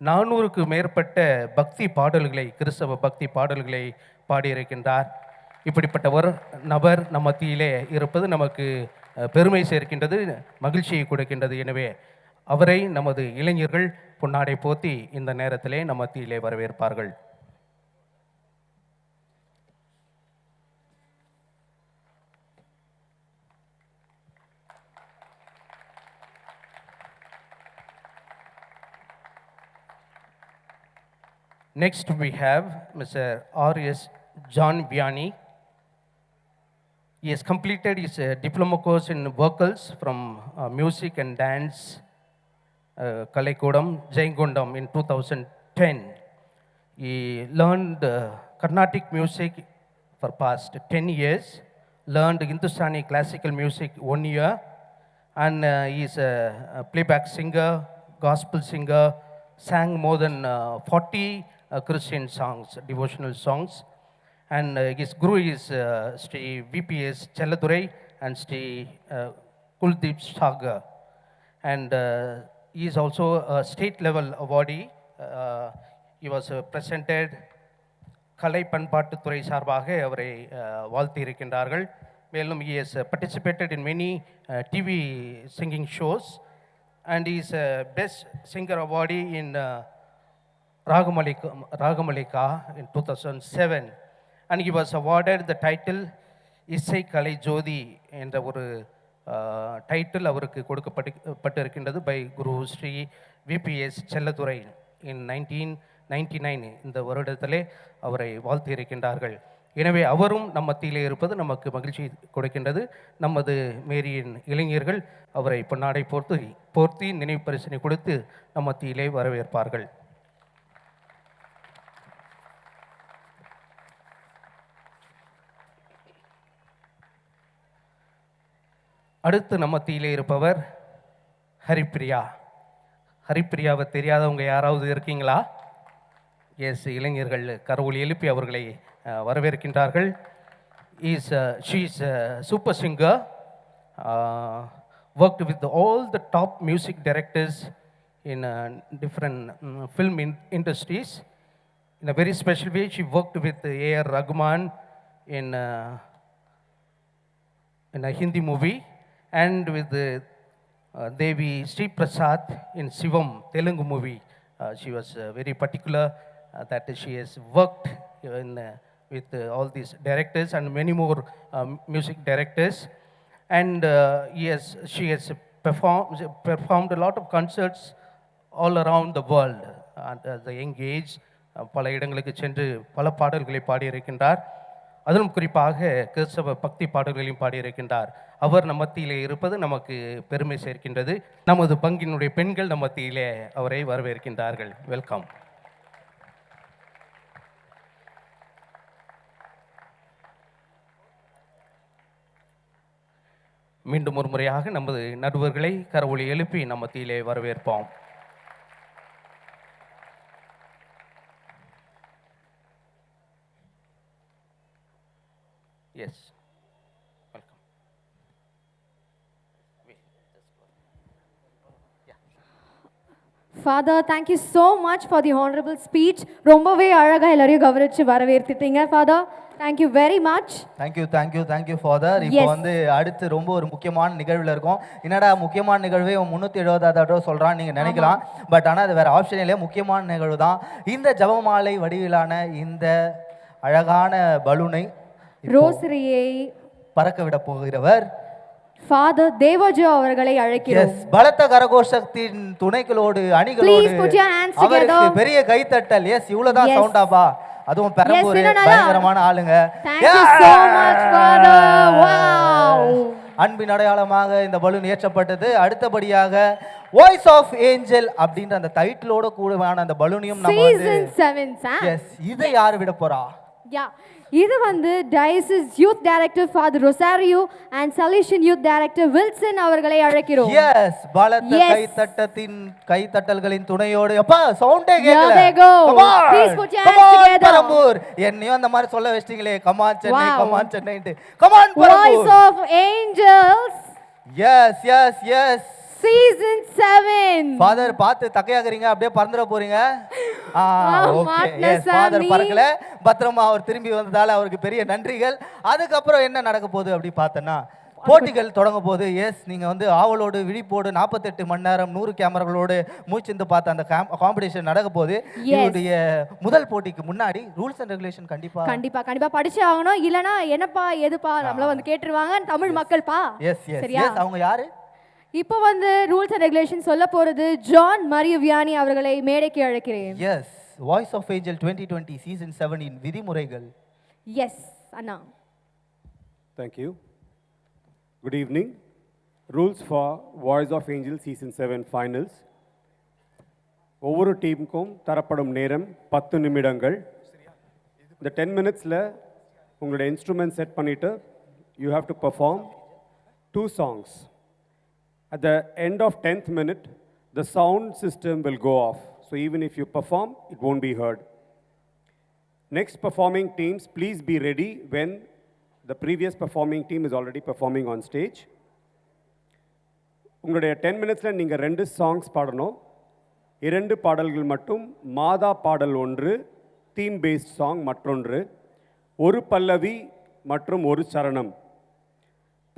Speaker 15: 400க்கு மேற்பட்ட பக்தி பாடல்களை, கிறிஸ்தவ பக்தி பாடல்களை பாடியிருக்கின்றார். இப்படிப்பட்ட ஒரு நபர் நம் மத்தியிலே இருப்பது நமக்கு பெருமை சேர்க்கின்றது, மகிழ்ச்சியை கொடுக்கின்றது. எனவே அவரை நமது இளைஞர்கள் பொன்னாடை போத்தி இந்த நேரத்திலே நம் மத்தியிலே வரவேற்பார்கள். Next we have Mr. R.S. John Vianney. He has completed his diploma course in vocals from music and dance Kalaikudam, Jaingondam in 2010. He learned Carnatic music for past 10 years, learned Hindustani classical music 1 year, and he is a playback singer, gospel singer, sang more than 40 Christian songs, devotional songs. And his guru is Sri VPS Chelladurai and Sri Kuldeep Sagar. And he is also a state level awardee. He was presented கலை பண்பாட்டுத்துறை சார்பாக அவரை வாழ்த்தி இருக்கின்றார்கள். மேலும் he has participated in many TV singing shows and he is a best singer awardee in Ragamalika in 2007 and he was awarded the title இசை கலை ஜோதி என்ற ஒரு title அவருக்கு கொடுக்கப்பட்டிருக்கின்றது by guru Sri VBS Chelladurai in 1999 இந்த வருடத்திலே அவரை வாழ்த்தி இருக்கின்றார்கள். எனவே அவரும் நம் மத்தியிலே இருப்பது நமக்கு மகிழ்ச்சி கொடுக்கின்றது. நமது மேரியின் இளைஞர்கள் அவரை பொன்னாடை போர்த்தி நினைவு பரிசினை கொடுத்து நம் மத்தியிலே வரவேற்பார்கள். அடுத்து நம் மத்தியிலே இருப்பவர் ஹரிப்பிரியா. ஹரிப்பிரியாவை தெரியாதவங்க யாராவது இருக்கீங்களா? எஸ், இளைஞர்கள் கரவொலி எழுப்பி அவர்களை வரவேற்கின்றார்கள். She is a super singer, worked with all the top music directors in different film industries. In a very special way, she worked with A.R. Rahman in a Hindi movie and with Devi Sri Prasad in Shivam, Telugu movie. She was very particular that she has worked with all these directors and many more music directors. And she has performed a lot of concerts all around the world at the young age. பல இடங்களுக்கு சென்று பல பாடல்களை பாடியிருக்கின்றார். அதிலும் குறிப்பாக கிறிஸ்தவ பக்தி பாடல்களையும் பாடியிருக்கின்றார். அவர் நம் மத்தியிலே இருப்பது நமக்கு பெருமை சேர்க்கின்றது. நமது பங்கினுடைய பெண்கள் நம் மத்தியிலே அவரை வரவேற்கின்றார்கள். வெல்கம். மீண்டும் ஒரு முறையாக நமது நடுவர்களை கரவொலி எழுப்பி நம் மத்தியிலே வரவேற்போம். Yes, welcome.
Speaker 2: Father, thank you so much for the honorable speech. ரொம்பவே அழகா எல்லாரையும் கவனிச்சு வரவேற்பிட்டீங்க. Father, thank you very much.
Speaker 1: Thank you Father. இப்போ வந்து அடுத்து ரொம்ப ஒரு முக்கியமான நிகழ்வில் இருக்கும். என்னடா முக்கியமான நிகழ்வே 370வது தடவை சொல்றான்னு நீங்க நினைக்கலாம். பட் ஆனால் அது வேற ஆப்ஷன் இல்லையே, முக்கியமான நிகழ்வு தான். இந்த ஜெபமாலை வடிவிலான இந்த அழகான பலூனை
Speaker 2: ரோசரியை
Speaker 1: பறக்க விட போகிறவர்
Speaker 2: ஃபாதர் தேவஜோ அவர்களை அழைக்கிறோம்.
Speaker 1: பலத்த கரகோஷத்தின் துணைகளோடு அணிகளோடு அவருக்கு பெரிய கைத்தட்டல். எஸ், இவ்வளவுதான் சவுண்டாபா. அதுவும் பெரம்பூர் பயங்கரமான ஆளுங்க. அன்பின் அடையாளமாக இந்த பலூன் ஏற்றப்பட்டது. அடுத்தபடியாக வாய்ஸ் ஆஃப் ஏஞ்சல் அப்படின்ற அந்த டைட்டிலோட கூடவான அந்த பலூனையும் நம்ம இதை யாரு விட போறா?
Speaker 2: இது வந்து diocese youth director father Rosario and சலேஷன் youth director Wilson அவர்களை அழைக்கிறோம்.
Speaker 1: எஸ், பலத்த கைத்தட்டல்களின் துணையோடு அப்பா சவுண்டே கேட்கல.
Speaker 2: Please put your hands together.
Speaker 1: Parambur என்னையும் அந்த மாதிரி சொல்ல வெச்சிட்டீங்களே. Come on Chennai, come on Chennai, come on Perambur.
Speaker 2: Voice of Angels.
Speaker 1: Yes.
Speaker 2: Season 7.
Speaker 1: Father பார்த்து தக்கையாகிறீங்க, அப்படியே பறந்துட போறீங்க. ஓகே, எஸ், ஃபாதர் பறக்கல, பத்திரமா அவர் திரும்பி வந்ததால அவருக்கு பெரிய நன்றிகள். அதுக்கப்புறம் என்ன நடக்க போகுது அப்படி பார்த்தனா, போட்டிகள் தொடங்க போது. எஸ், நீங்க வந்து ஆவலோடு விழிப்போடு 48 மணி நேரம் 100 கேமராகளோடு மூச்சிந்து பார்த்த அந்த காம்படிஷன் நடக்க போகுது. இவருடைய முதல் போட்டிக்கு முன்னாடி ரூல்ஸ் அண்ட் ரெகுலேஷன்
Speaker 2: கண்டிப்பா படிச்சு ஆகணும். இல்லனா என்னப்பா எதுப்பா நம்மள வந்து கேட்டுருவாங்க தமிழ் மக்கள் பா.
Speaker 1: எஸ், அவங்க யாரு?
Speaker 2: இப்போ வந்து ரூல்ஸ் அண்ட் ரெகுலேஷன் சொல்ல போறது ஜான் மரியோ வியானி அவர்களை மேடைக்கு அழைக்கிறேன்.
Speaker 1: Yes, voice of angel 2020 season 7 இன் விதிமுறைகள்.
Speaker 2: எஸ் அண்ணா.
Speaker 16: Thank you. Good evening. Rules for Voice of Angel season 7 finals. ஒவ்வொரு டீமுக்கும் தரப்படும் நேரம் 10 நிமிடங்கள். இந்த 10 மினிட்ஸில் உங்களோட இன்ஸ்ட்ருமெண்ட் செட் பண்ணிவிட்டு you have to perform 2 songs. At the end of 10th minute, the sound system will go off. So even if you perform, it won't be heard. Next performing teams, please be ready when the previous performing team is already performing on stage. உங்களுடைய 10 மினிட்ஸில் நீங்கள் 2 songs பாடணும். 2 பாடல்கள் மட்டும் மாதா பாடல் ஒன்று, theme paste song மற்றொன்று, ஒரு பல்லவி மற்றும் ஒரு சரணம்.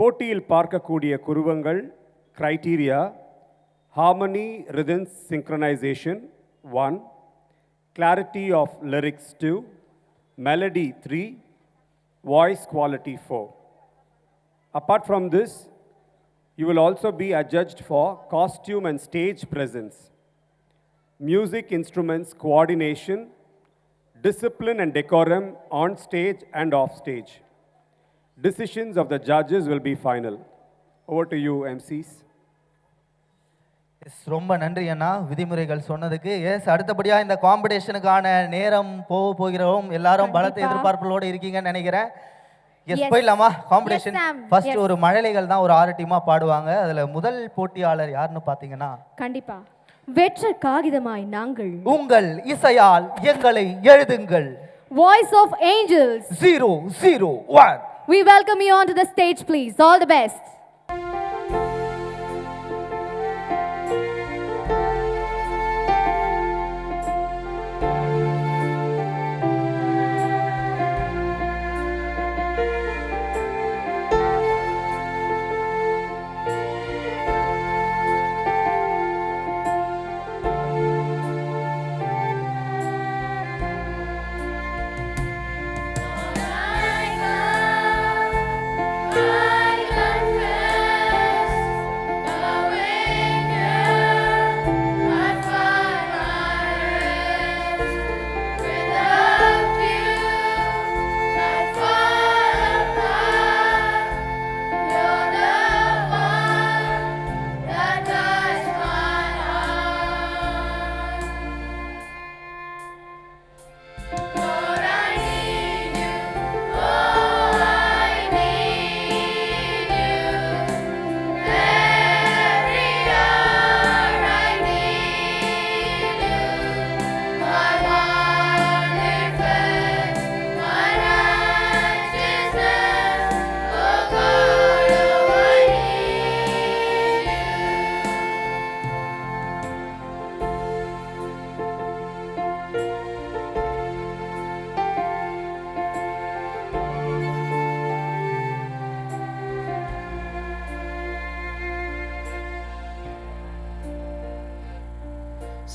Speaker 16: போட்டியில் பார்க்கக்கூடிய குருவங்கள் criteria: harmony, rhythm synchronization 1, clarity of lyrics 2, melody 3, voice quality 4. Apart from this, you will also be adjudged for costume and stage presence, music instruments coordination, discipline and decorum on stage and off stage. Decisions of the judges will be final. Over to you, MCs.
Speaker 1: ரொம்ப நன்றி அண்ணா விதிமுறைகள் சொன்னதுக்கு. அடுத்தபடியாக இந்த காம்படிஷனுக்கான நேரம் போகிறோம். எல்லாரும் பலத்த எதிர்பார்ப்புகளோடு இருக்கீங்கன்னு நினைக்கிறேன். போயிடலாமா காம்படிஷன்? ஃபர்ஸ்ட் ஒரு மழலைகள் தான் ஒரு 6 டீமாக பாடுவாங்க. அதில் முதல் போட்டியாளர் யாருன்னு பார்த்தீங்கன்னா
Speaker 2: கண்டிப்பா வெற்ற காகிதமாய் நாங்கள்
Speaker 1: உங்கள் இசையால் எங்களை எழுதுங்கள்.
Speaker 2: Voice of Angels
Speaker 1: 001.
Speaker 2: We welcome you onto the stage, please. All the best.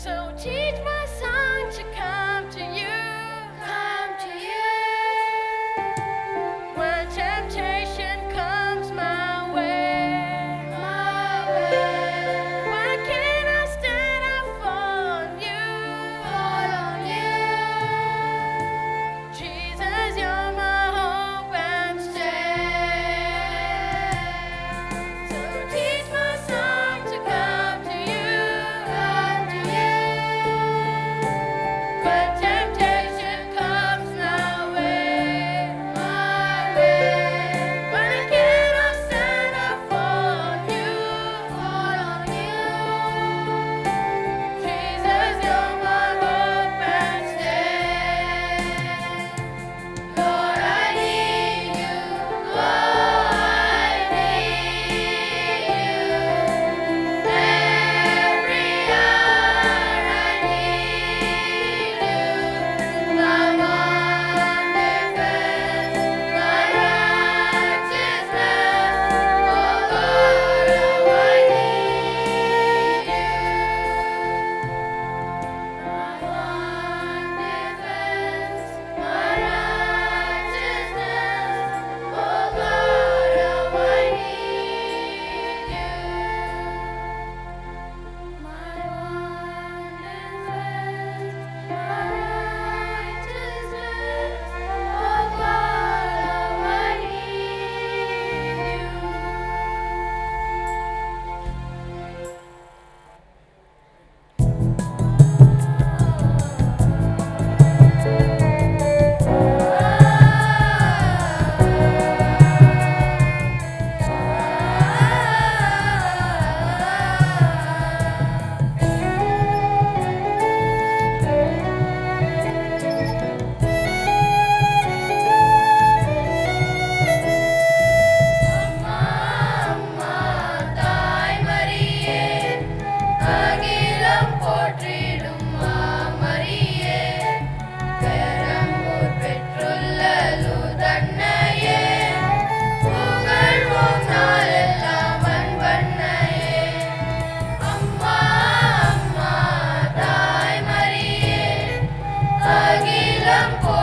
Speaker 5: So teach my song to come to you, when temptation comes my way, Why can't I stand up on you, Jesus, you're my hope and stay. So teach my song to come to you, when temptation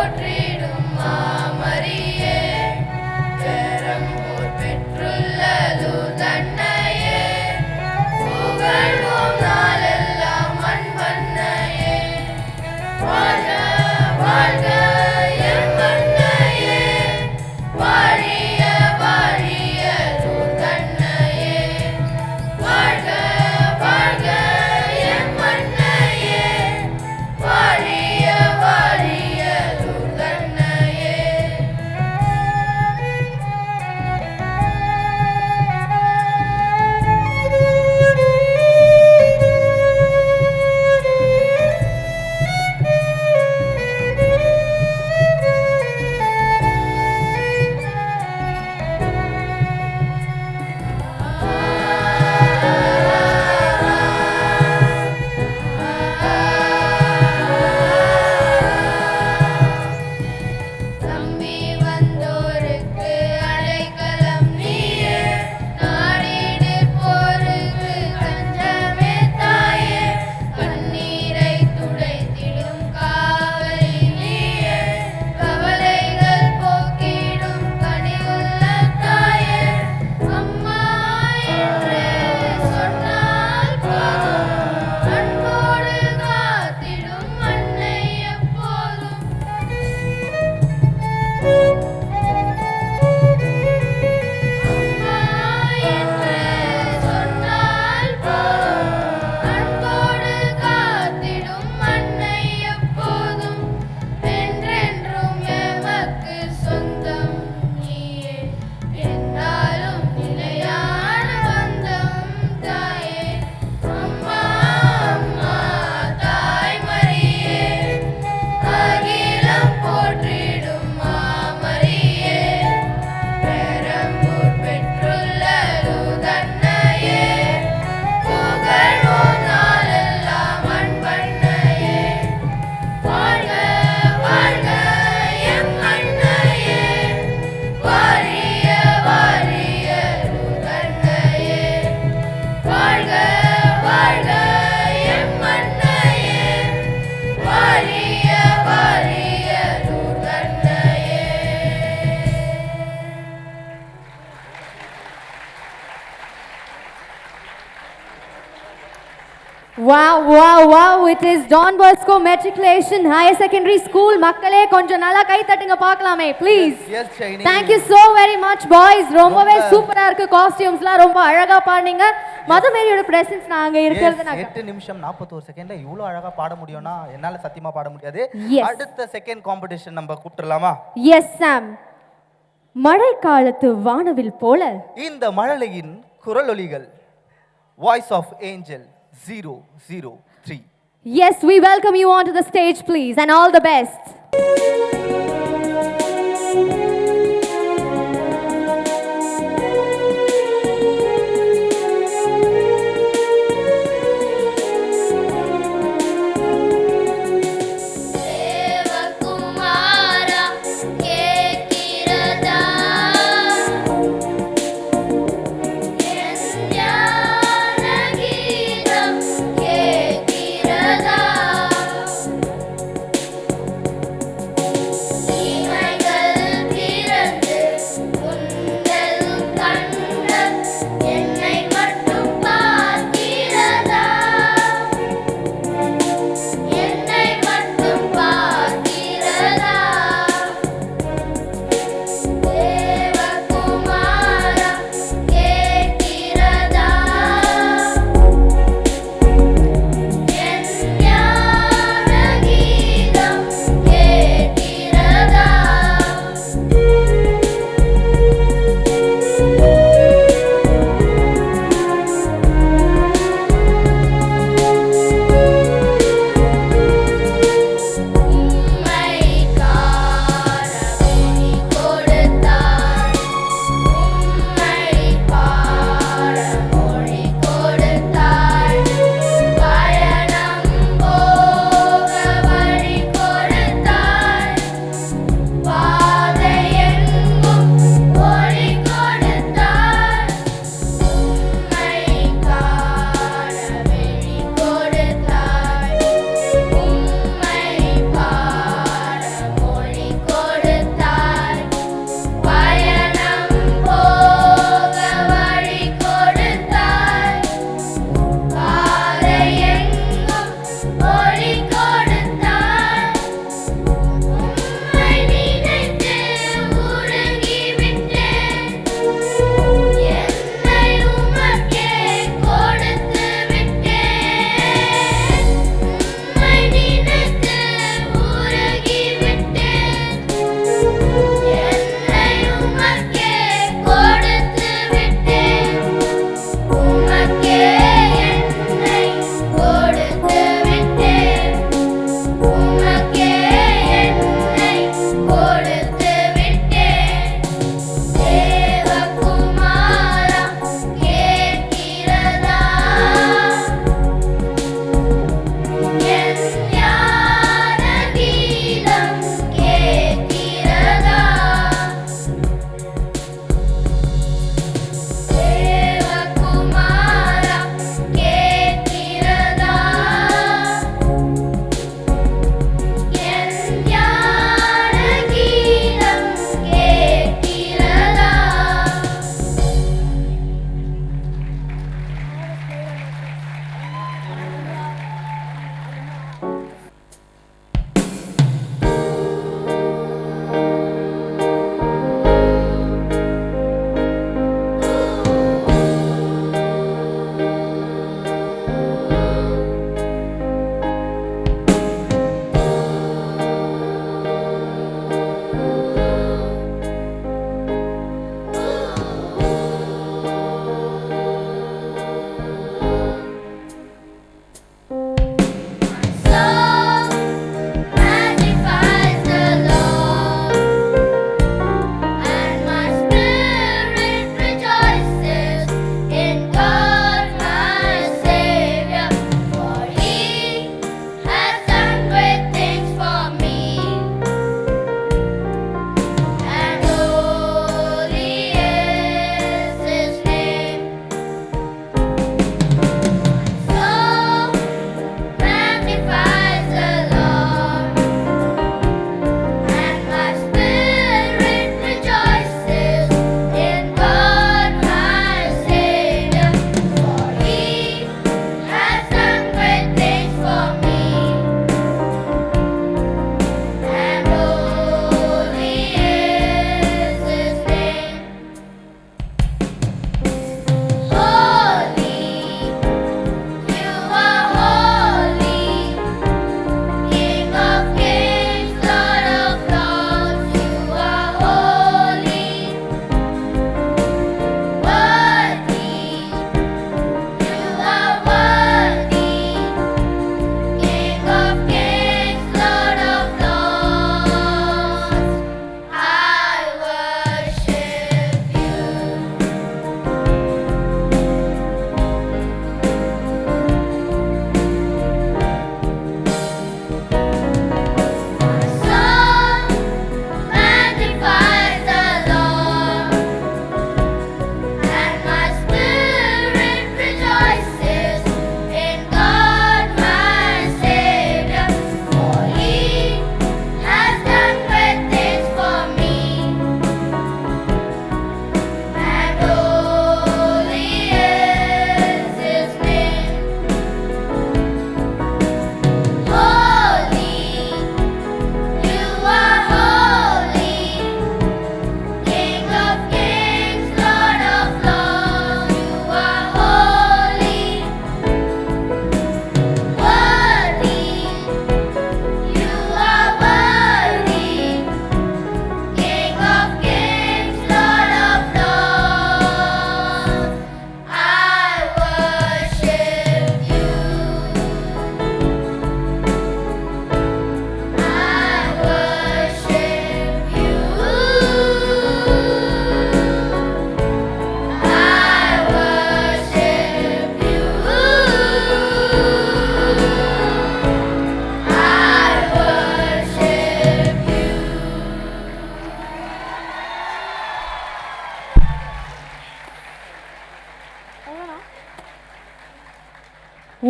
Speaker 5: போற்றிடும் மாமரியே பெரம்பூர் பெற்றுள்ள லூர்தன்னையே புகழ்வோம் நாளெல்லாம் மண்வன்னையே வாழ்க வாழ்க M அன்னையே வாழிய வாழிய லூர்தன்னையே வாழ்க வாழ்க எம் அன்னையே வாழிய வாழிய லூர்தன்னையே நம்பி வந்தோருக்கு அடைக்கலம் நீயே நாடிடு போருக்கு தஞ்சமே தாயே கண்ணீரை துடைத்திடும் காவலி நீயே கவலைகள் போக்கிடும் கனிவுள்ள தாயே அம்மா என்றே சொன்னால் போதும் அன்போடு காத்திடும் அன்னை எப்போதும் அம்மா என்று சொன்னால் போதும் அன்போடு காத்திடும் அன்னை எப்போதும் என்றென்றும் எமக்கு சொந்தம் நீயே என்னாலும் நிலையான பந்தம் தாயே அம்மா அம்மா தாய்மரியே அகிலம் போற்றிடும் மாமரியே பெரம்பூர் பெற்றுள்ள லூர்தன்னையே புகழ்வோம் நாளெல்லாம் அன்பன்னையே வாழ்க வாழ்க எம் அன்னையே வாழிய வாழிய லூர்தன்னையே வாழ்க வாழ்க எம் அன்னையே வாழிய வாழிய லூர்தன்னையே
Speaker 2: Wow, wow, wow. It is Don Bosco Matriculation Higher Secondary School. மக்களே கொஞ்சம் நல்லா கை தட்டுங்க பார்க்கலாமே please.
Speaker 1: Yes, Shiny.
Speaker 2: Thank you so very much boys. ரொம்பவே சூப்பரா இருக்கு காஸ்டியூம்ஸ்லாம் ரொம்ப அழகா பாடுனீங்க. மதுமேரியோட பிரசன்ஸ் நாங்க இருக்கிறது நான்
Speaker 1: 8 நிமிஷம் 41 செகண்ட்ல இவ்வளவு அழகா பாட முடியும்னா என்னால சத்தியமா பாட முடியாது.
Speaker 2: Yes.
Speaker 1: அடுத்த செகண்ட் காம்படிஷன் நம்ம கூப்பிட்டுறலாமா?
Speaker 2: எஸ் சாம். மழைக்காலத்து வானவில் போல
Speaker 1: இந்த மழலையின் குரலொலிகள் voice of angel 003.
Speaker 2: Yes, we welcome you onto the stage please and all the best.
Speaker 5: தேவகுமாரா கேட்கிறதா என் ஞான கீதம் கேட்கிறதா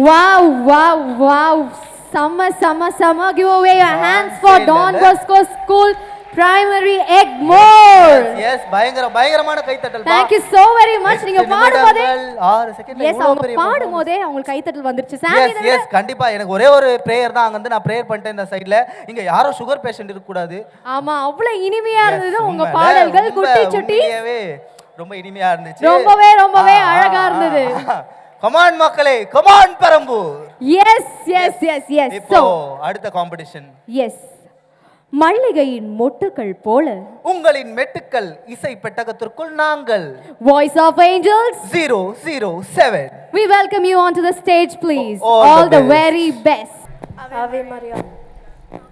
Speaker 2: Wow. Summer. Give away your hands for Don Bosco School Primary Egmore.
Speaker 1: Yes, பயங்கரமான கைத்தட்டல்.
Speaker 2: Thank you so very much. நீங்க பாடும்போதே
Speaker 1: 6 செகண்ட்ல
Speaker 2: அவங்க பாடும்போதே அவங்களுக்கு கைத்தட்டல் வந்துருச்சு.
Speaker 1: Yes, கண்டிப்பா. எனக்கு ஒரே ஒரு பிரேயர் தான். அங்க வந்து நான் பிரேயர் பண்ணிட்டேன் இந்த சைடுல. இங்க யாரோ சுகர் பேஷண்ட் இருக்க கூடாது.
Speaker 2: ஆமா, அவ்வளவு இனிமையா இருந்தது உங்க பாடல்கள். குட்டி சுட்டி
Speaker 1: ரொம்ப இனிமையா இருந்துச்சு.
Speaker 2: ரொம்பவே அழகா இருந்தது.
Speaker 1: கமான் மக்களே, கமான் பெரம்பூர்.
Speaker 2: Yes.
Speaker 1: இப்போ அடுத்த காம்படிஷன்.
Speaker 2: Yes. மல்லிகையின் மொட்டுக்கள் போல
Speaker 1: உங்களின் மெட்டுக்கள் இசை பெட்டகத்திற்குள் நாங்கள்.
Speaker 2: Voice of Angels
Speaker 1: 007.
Speaker 2: We welcome you onto the stage, please. All the very best.
Speaker 17: Ave Maria.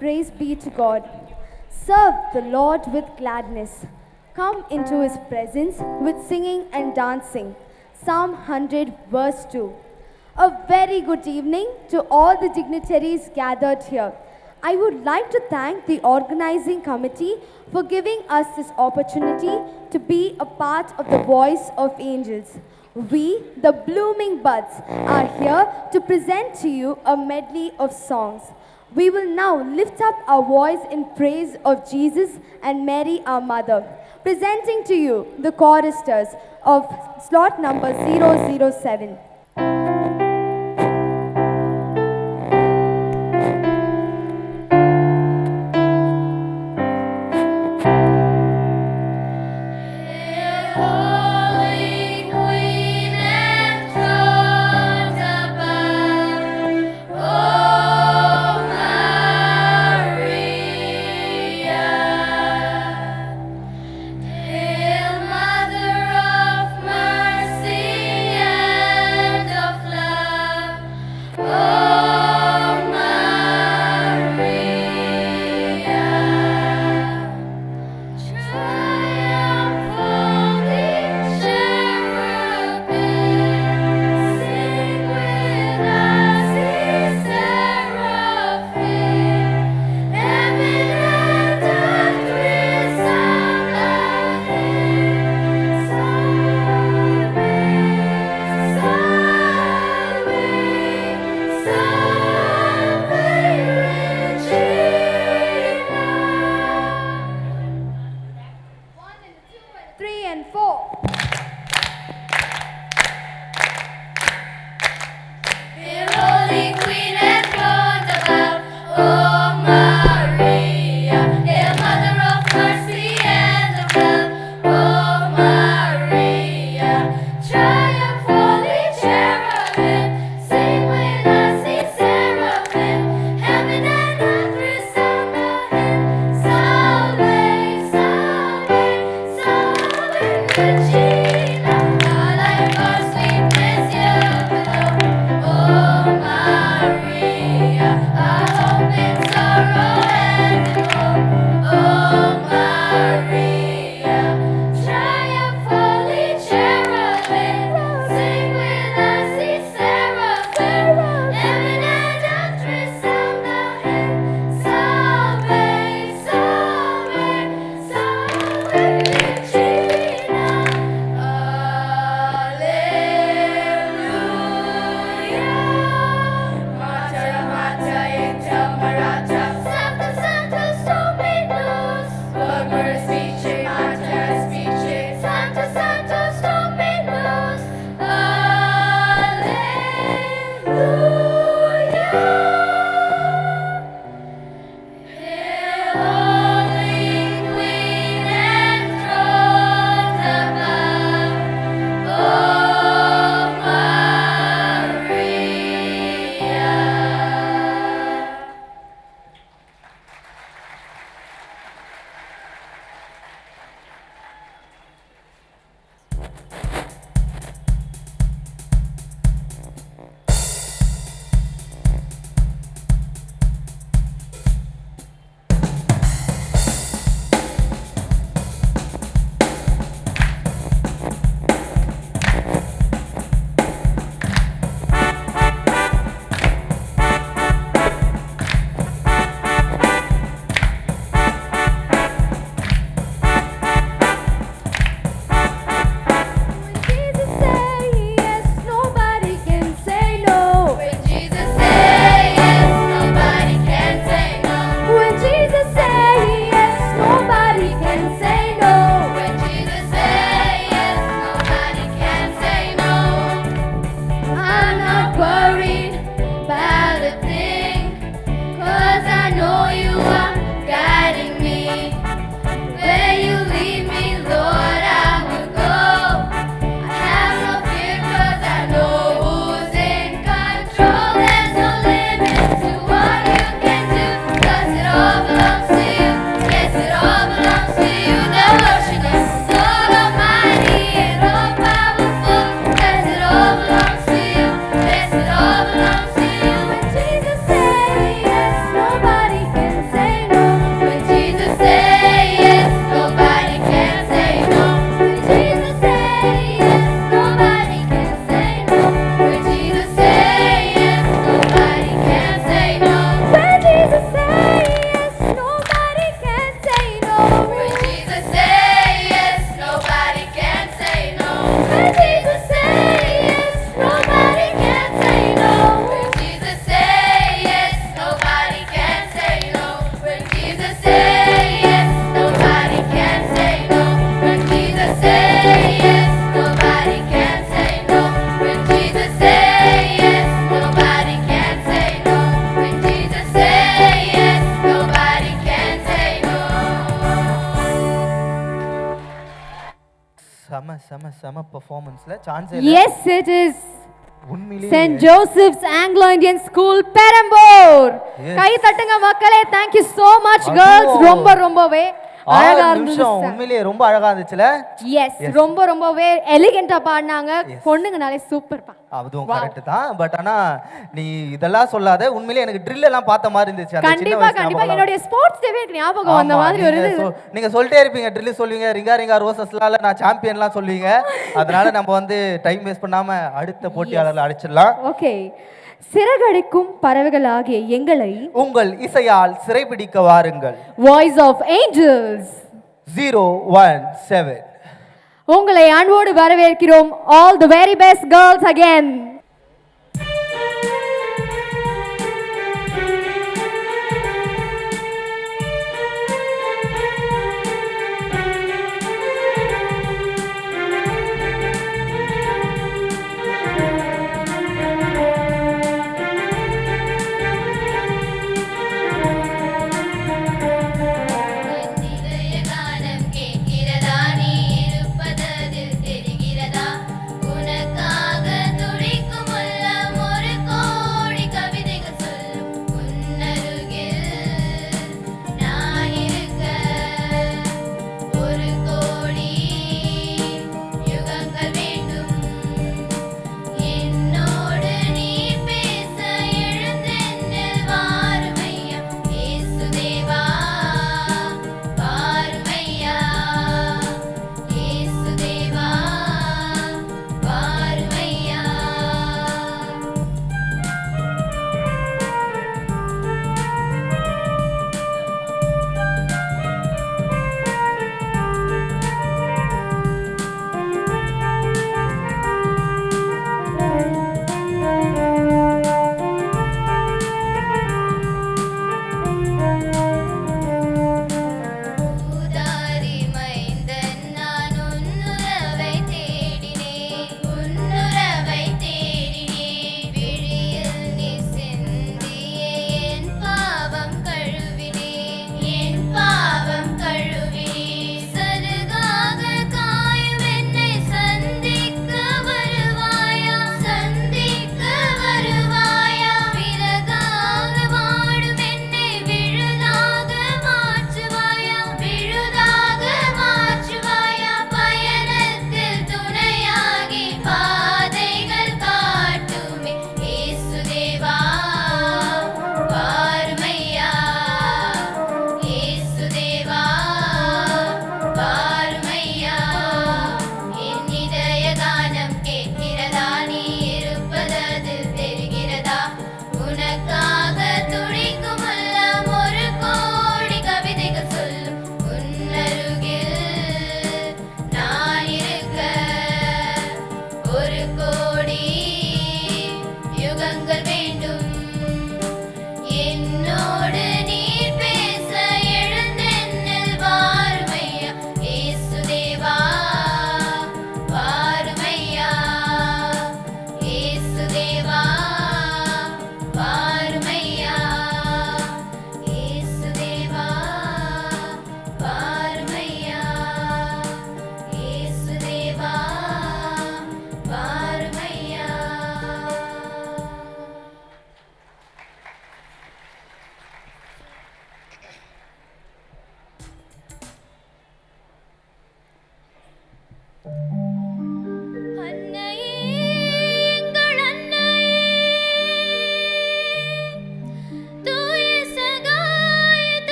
Speaker 17: Praise be to God. Serve the Lord with gladness. Come into his presence with singing and dancing. Psalm 100 verse 2. A very good evening to all the dignitaries gathered here. I would like to thank the organizing committee for giving us this opportunity to be a part of the Voice of Angels. We, the Blooming Buds, are here to present to you a medley of songs. We will now lift up our voice in praise of Jesus and Mary our Mother. Presenting to you the choristers of slot number 007.
Speaker 5: Jesus.
Speaker 1: செம செம செம பெர்ஃபார்மன்ஸ்ல chance
Speaker 2: yes it is
Speaker 1: உண்மையிலேயே
Speaker 2: Saint Joseph's Anglo Indian school Perambur. கை தட்டுங்க மக்களே. Thank you so much girls. ரொம்பவே அழகா இருந்துச்சு.
Speaker 1: உண்மையிலேயே ரொம்ப அழகா இருந்துச்சுல.
Speaker 2: எஸ் ரொம்பவே எலிகென்ட்டா பாடுனாங்க. பொண்ணுங்கனாலே சூப்பர் பா.
Speaker 1: அதுவும் கரெக்ட் தான். பட் ஆனா நீ இதெல்லாம் சொல்லாத. உண்மையிலேயே எனக்கு ட்ரில் எல்லாம் பார்த்த மாதிரி இருந்துச்சு. அந்த சின்ன வயசுல
Speaker 2: கண்டிப்பா என்னோட ஸ்போர்ட்ஸ் டேவே எனக்கு ஞாபகம் வந்த மாதிரி ஒரு
Speaker 1: நீங்க சொல்லிட்டே இருப்பீங்க. ட்ரில் சொல்வீங்க, ரிங்கா ரிங்கா ரோசஸ்லால நான் சாம்பியன்லாம் சொல்வீங்க. அதனால நம்ம வந்து டைம் வேஸ்ட் பண்ணாம அடுத்த போட்டியாளர்களை அழைச்சிடலாம்.
Speaker 2: ஓகே. சிறகடிக்கும் பறவைகளாகிய எங்களை
Speaker 1: உங்கள் இசையால் சிறைபிடிக்க வாருங்கள்.
Speaker 2: Voice of angels
Speaker 1: 017.
Speaker 2: உங்களை அன்போடு வரவேற்கிறோம். All the very best girls again.
Speaker 5: உனக்காக துடிக்கும்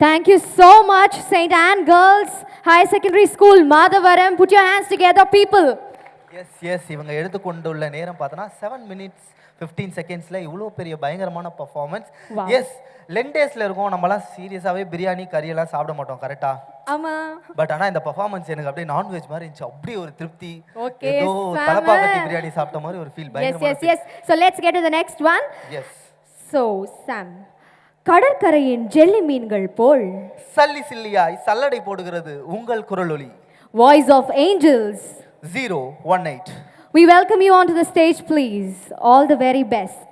Speaker 2: Thank you so much, St. Anne Girls Higher Secondary School, Madhavaram. Put your hands together, people.
Speaker 1: Yes இவங்க எடுத்துக்கொண்டுள்ள நேரம் பார்த்தோன்னா 7 minutes 15 secondsல இவ்வளோ பெரிய பயங்கரமான பர்ஃபார்மன்ஸ். எஸ் லென்டேஸில் இருக்கோம், நம்மளாம் சீரியஸாகவே பிரியாணி கறியெல்லாம் சாப்பிட மாட்டோம், கரெக்டா?
Speaker 2: ஆமாம்.
Speaker 1: பட் ஆனால் இந்த பர்ஃபார்மன்ஸ் எனக்கு அப்படியே நான்வெஜ் மாதிரி இருந்துச்சு, அப்படியே ஒரு திருப்தி,
Speaker 2: ஓகே,
Speaker 1: ஏதோ தலப்பாக்கட்டி பிரியாணி சாப்பிட்ட மாதிரி ஒரு feel.
Speaker 2: Yes. So let's get to the next one.
Speaker 1: Yes.
Speaker 2: So Sam, கடற்கரையின் ஜெல்லி மீன்கள் போல்
Speaker 1: சல்லி சில்லியாய் சல்லடை போடுகிறது உங்கள் குரலொலி.
Speaker 2: Voice of Angels
Speaker 1: 018.
Speaker 2: We welcome you onto the stage, please. All the very best.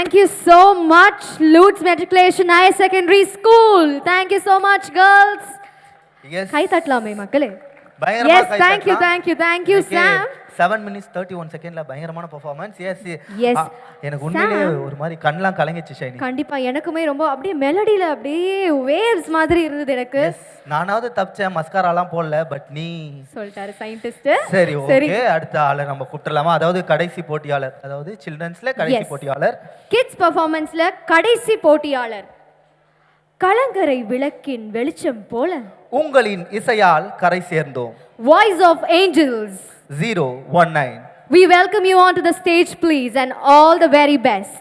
Speaker 2: Thank you so much, Lutz Matriculation Higher Secondary School. Thank you so much, girls.
Speaker 1: Yes.
Speaker 2: கை தட்டலாமே மக்களே.
Speaker 1: பயங்கரமா
Speaker 2: Yes,
Speaker 1: guy
Speaker 2: thank you,
Speaker 1: தட்டலாம்.
Speaker 2: thank you, thank you, Sam.
Speaker 1: 7 minutes 31 செகண்ட்ல பயங்கரமான performance. S
Speaker 2: Yes.
Speaker 1: எனக்கு உண்மையிலேயே ஒரு மாதிரி கண்ணெல்லாம் கலங்கிச்சு ஷைனி.
Speaker 2: கண்டிப்பா எனக்குமே ரொம்ப அப்படியே மெலடியில அப்படியே வேவ்ஸ் மாதிரி இருந்தது எனக்கு.
Speaker 1: நானாவது தப்பிச்சேன், மஸ்காராலாம் போடல, பட் நீ
Speaker 2: சொல்லிட்டாரு சயின்டிஸ்ட்.
Speaker 1: சரி ஓகே, அடுத்த ஆளை நம்ம கூப்பிடலாமா? அதாவது கடைசி போட்டியாளர், அதாவது சில்ட்ரன்ஸ்ல கடைசி போட்டியாளர்,
Speaker 2: கிட்ஸ் பெர்ஃபார்மன்ஸ்ல கடைசி போட்டியாளர். கலங்கரை விளக்கின் வெளிச்சம் போல
Speaker 1: உங்களின் இசையால் கரை சேர்ந்தோம்.
Speaker 2: Voice of Angels
Speaker 1: 019.
Speaker 2: We welcome you onto the stage please and all the very best.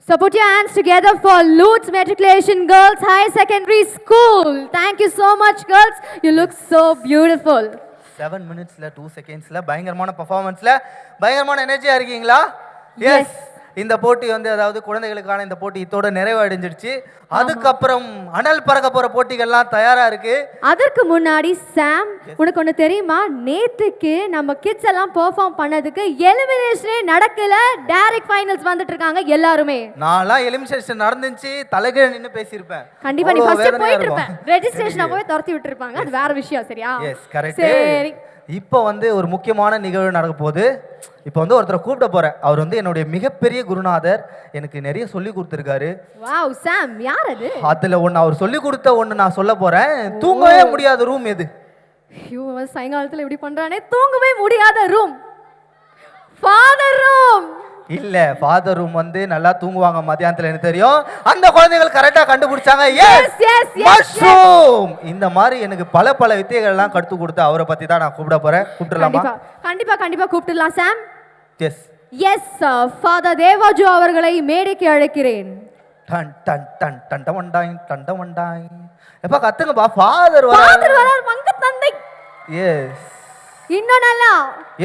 Speaker 2: So put your hands together for Lutz Matriculation Girls Higher Secondary School. Thank you so much, girls. You look so beautiful.
Speaker 1: 7 minutesல 2 secondsல பயங்கரமான பெர்ஃபார்மன்ஸ்ல பயங்கரமான எனர்ஜியா இருக்கீங்களா? S. இந்த போட்டி வந்து அதாவது குழந்தைகளுக்கான இந்த போட்டி இதோட நிறைவடைஞ்சிடுச்சு. அதுக்கப்புறம் அனல் பறக்க போற போட்டிகள்லாம் தயாரா இருக்கு.
Speaker 2: அதற்கு முன்னாடி சாம், உனக்கு ஒன்று தெரியுமா? நேத்துக்கு நம்ம கிட்ஸ் எல்லாம் பெர்ஃபார்ம் பண்ணதுக்கு எலிமினேஷனே நடக்கல. டைரக்ட் ஃபைனல்ஸ் வந்துட்டு இருக்காங்க எல்லாருமே.
Speaker 1: நான்லாம் எலிமினேஷன் நடந்துச்சு தலைகீழ நின்னு பேசியிருப்பேன்.
Speaker 2: கண்டிப்பா நீ ஃபர்ஸ்ட் போயிட்டு இருப்ப. ரெஜிஸ்ட்ரேஷன் அப்பவே துரத்தி விட்டுருப்பாங்க. அது வேற விஷயம். சரியா?
Speaker 1: Yes correct.
Speaker 2: சரி,
Speaker 1: இப்போ வந்து ஒரு முக்கியமான நிகழ்வு நடக்க போகுது. இப்போ வந்து ஒருத்தரை கூப்பிட போறேன். அவர் வந்து என்னுடைய மிகப்பெரிய குருநாதர். எனக்கு நிறைய சொல்லி கொடுத்துருக்காரு.
Speaker 2: வாவ் சாம், யார் அது?
Speaker 1: அதுல ஒன்று அவர் சொல்லி கொடுத்த ஒன்று நான் சொல்ல போறேன். தூங்கவே முடியாத ரூம் எது?
Speaker 2: ஐயோ, சாயங்காலத்தில் இப்படி பண்றானே. தூங்கவே முடியாத ரூம் ஃபாதர் ரூம்.
Speaker 1: இல்ல, ஃபாதர் ரூம் வந்து நல்லா தூங்குவாங்க மத்தியானத்துல, எனக்கு தெரியும். அந்த குழந்தைகள் கரெக்டா கண்டுபிடிச்சாங்க. Yes yes mushroom. இந்த மாதிரி எனக்கு பல பல வித்தைகள் எல்லாம் கத்து கொடுத்து அவரை பத்தி தான் நான் கூப்பிட போறேன். கூப்பிடலாமா?
Speaker 2: கண்டிப்பா கண்டிப்பா கூப்பிடலாம் Sam.
Speaker 1: Yes
Speaker 2: yes father Devaju அவர்களை மேடைக்கு அழைக்கிறேன்.
Speaker 1: டன் டன் டன் டன் டமண்டாய் டன் டமண்டாய். எப்ப கத்துங்கப்பா, ஃபாதர்
Speaker 2: வரார் மங்க தந்தை.
Speaker 1: எஸ்
Speaker 2: இன்னும் நல்லா.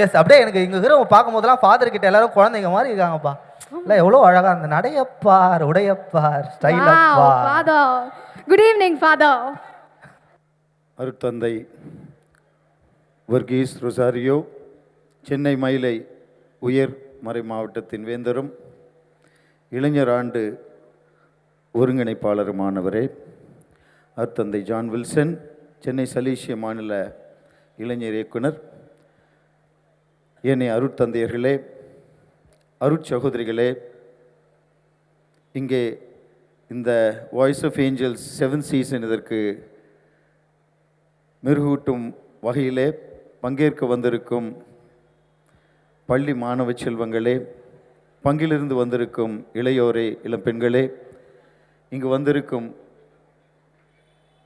Speaker 1: எஸ் அப்படியே எனக்கு இங்க இருக்கிறவங்க பார்க்கும்போதெல்லாம் ஃபாதர் கிட்ட எல்லாரும் குழந்தைங்க மாதிரி இருக்காங்கப்பா. இல்லை எவ்வளோ அழகா அந்த நடையப்பார் உடையப்பார் ஸ்டைலப்பா.
Speaker 2: Father good evening father.
Speaker 12: அருட்தந்தை வர்கீஸ் ரொசாரியோ, சென்னை மயிலை உயர் மறை மாவட்டத்தின் வேந்தரும் இளைஞர் ஆண்டு ஒருங்கிணைப்பாளருமானவரே, அருட்தந்தை ஜான் வில்சன், சென்னை சலீசிய மாநில இளைஞர் இயக்குனர், ஏனைய அருட்தந்தையர்களே, அருட்சகோதரிகளே, இங்கே இந்த voice of Angeles 7th season இதற்கு மெருகூட்டும் வகையிலே பங்கேற்க வந்திருக்கும் பள்ளி மாணவ செல்வங்களே, பங்கிலிருந்து வந்திருக்கும் இளையோரே, இளம் பெண்களே, இங்கு வந்திருக்கும்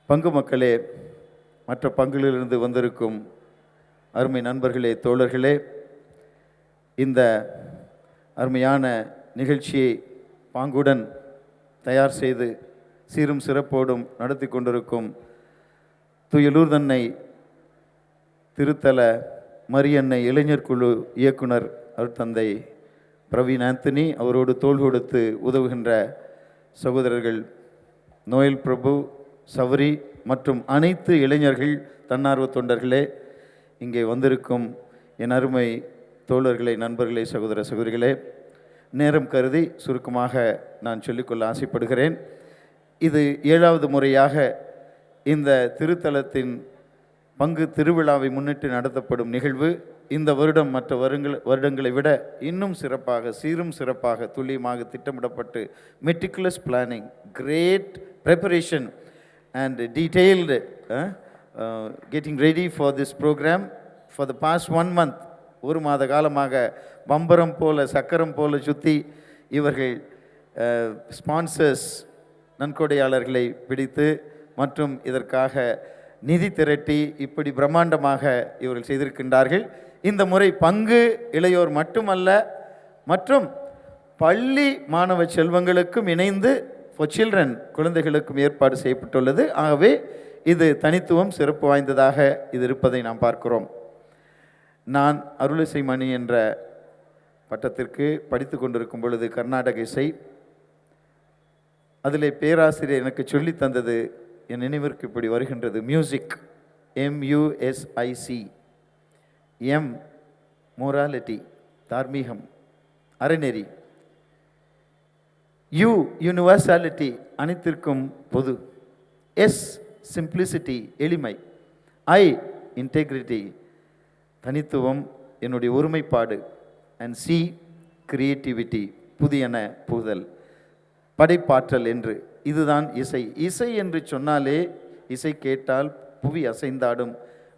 Speaker 12: பங்கு மக்களே, மற்ற பங்கிலிருந்து வந்திருக்கும் அருமை நண்பர்களே, தோழர்களே, இந்த அருமையான நிகழ்ச்சியை பாங்குடன் தயார் செய்து சீரும் சிறப்போடும் நடத்தி கொண்டிருக்கும் தூய லூர்தன்னை திருத்தல மரியன்னை இளைஞர் குழு இயக்குனர் அருட்தந்தை பிரவீன் ஆந்தனி, அவரோடு தோள் கொடுத்து உதவுகின்ற சகோதரர்கள் நோயல் பிரபு, சவரி மற்றும் அனைத்து இளைஞர்கள், தன்னார்வ தொண்டர்களே, இங்கே வந்திருக்கும் என் அருமை தோழர்களே, நண்பர்களே, சகோதர சகோதரிகளே, நேரம் கருதி சுருக்கமாக நான் சொல்லிக்கொள்ள ஆசைப்படுகிறேன். இது 7வது முறையாக இந்த திருத்தலத்தின் பங்கு திருவிழாவை முன்னிட்டு நடத்தப்படும் நிகழ்வு. இந்த வருடம் மற்ற வருடங்களை விட இன்னும் சிறப்பாக, சீரும் சிறப்பாக, துல்லியமாக திட்டமிடப்பட்டு meticulous planning, great preparation and detailed getting ready for this program for the past 1 month. ஒரு மாத காலமாக பம்பரம் போல சக்கரம் போல சுற்றி இவர்கள் ஸ்பான்சர்ஸ், நன்கொடையாளர்களை பிடித்து மற்றும் இதற்காக நிதி திரட்டி இப்படி பிரம்மாண்டமாக இவர்கள் செய்திருக்கின்றார்கள். இந்த முறை பங்கு இளையோர் மட்டுமல்ல, மற்றும் பள்ளி மாணவ செல்வங்களுக்கும் இணைந்து ஃபார் சில்ட்ரன், குழந்தைகளுக்கும் ஏற்பாடு செய்யப்பட்டுள்ளது. ஆகவே இது தனித்துவம், சிறப்பு வாய்ந்ததாக இது இருப்பதை நாம் பார்க்கிறோம். நான் அருளிசை மணி என்ற பட்டத்திற்கு படித்து கொண்டிருக்கும் பொழுது கர்நாடக இசை, அதில் பேராசிரியர் எனக்கு சொல்லி தந்தது என் நினைவிற்கு இப்படி வருகின்றது. மியூசிக், MUSIC, எம் மோராலிட்டி, தார்மீகம், அறநெறி, யூனிவர்சாலிட்டி, அனைத்திற்கும் பொது, எஸ் சிம்பிளிசிட்டி, எளிமை, ஐ இன்டெகிரிட்டி, தனித்துவம், என்னுடைய ஒருமைப்பாடு, அண்ட் சி கிரியேட்டிவிட்டி, புதியன புகுதல், படைப்பாற்றல் என்று. இதுதான் இசை. இசை என்று சொன்னாலே, இசை கேட்டால் புவி அசைந்தாடும்,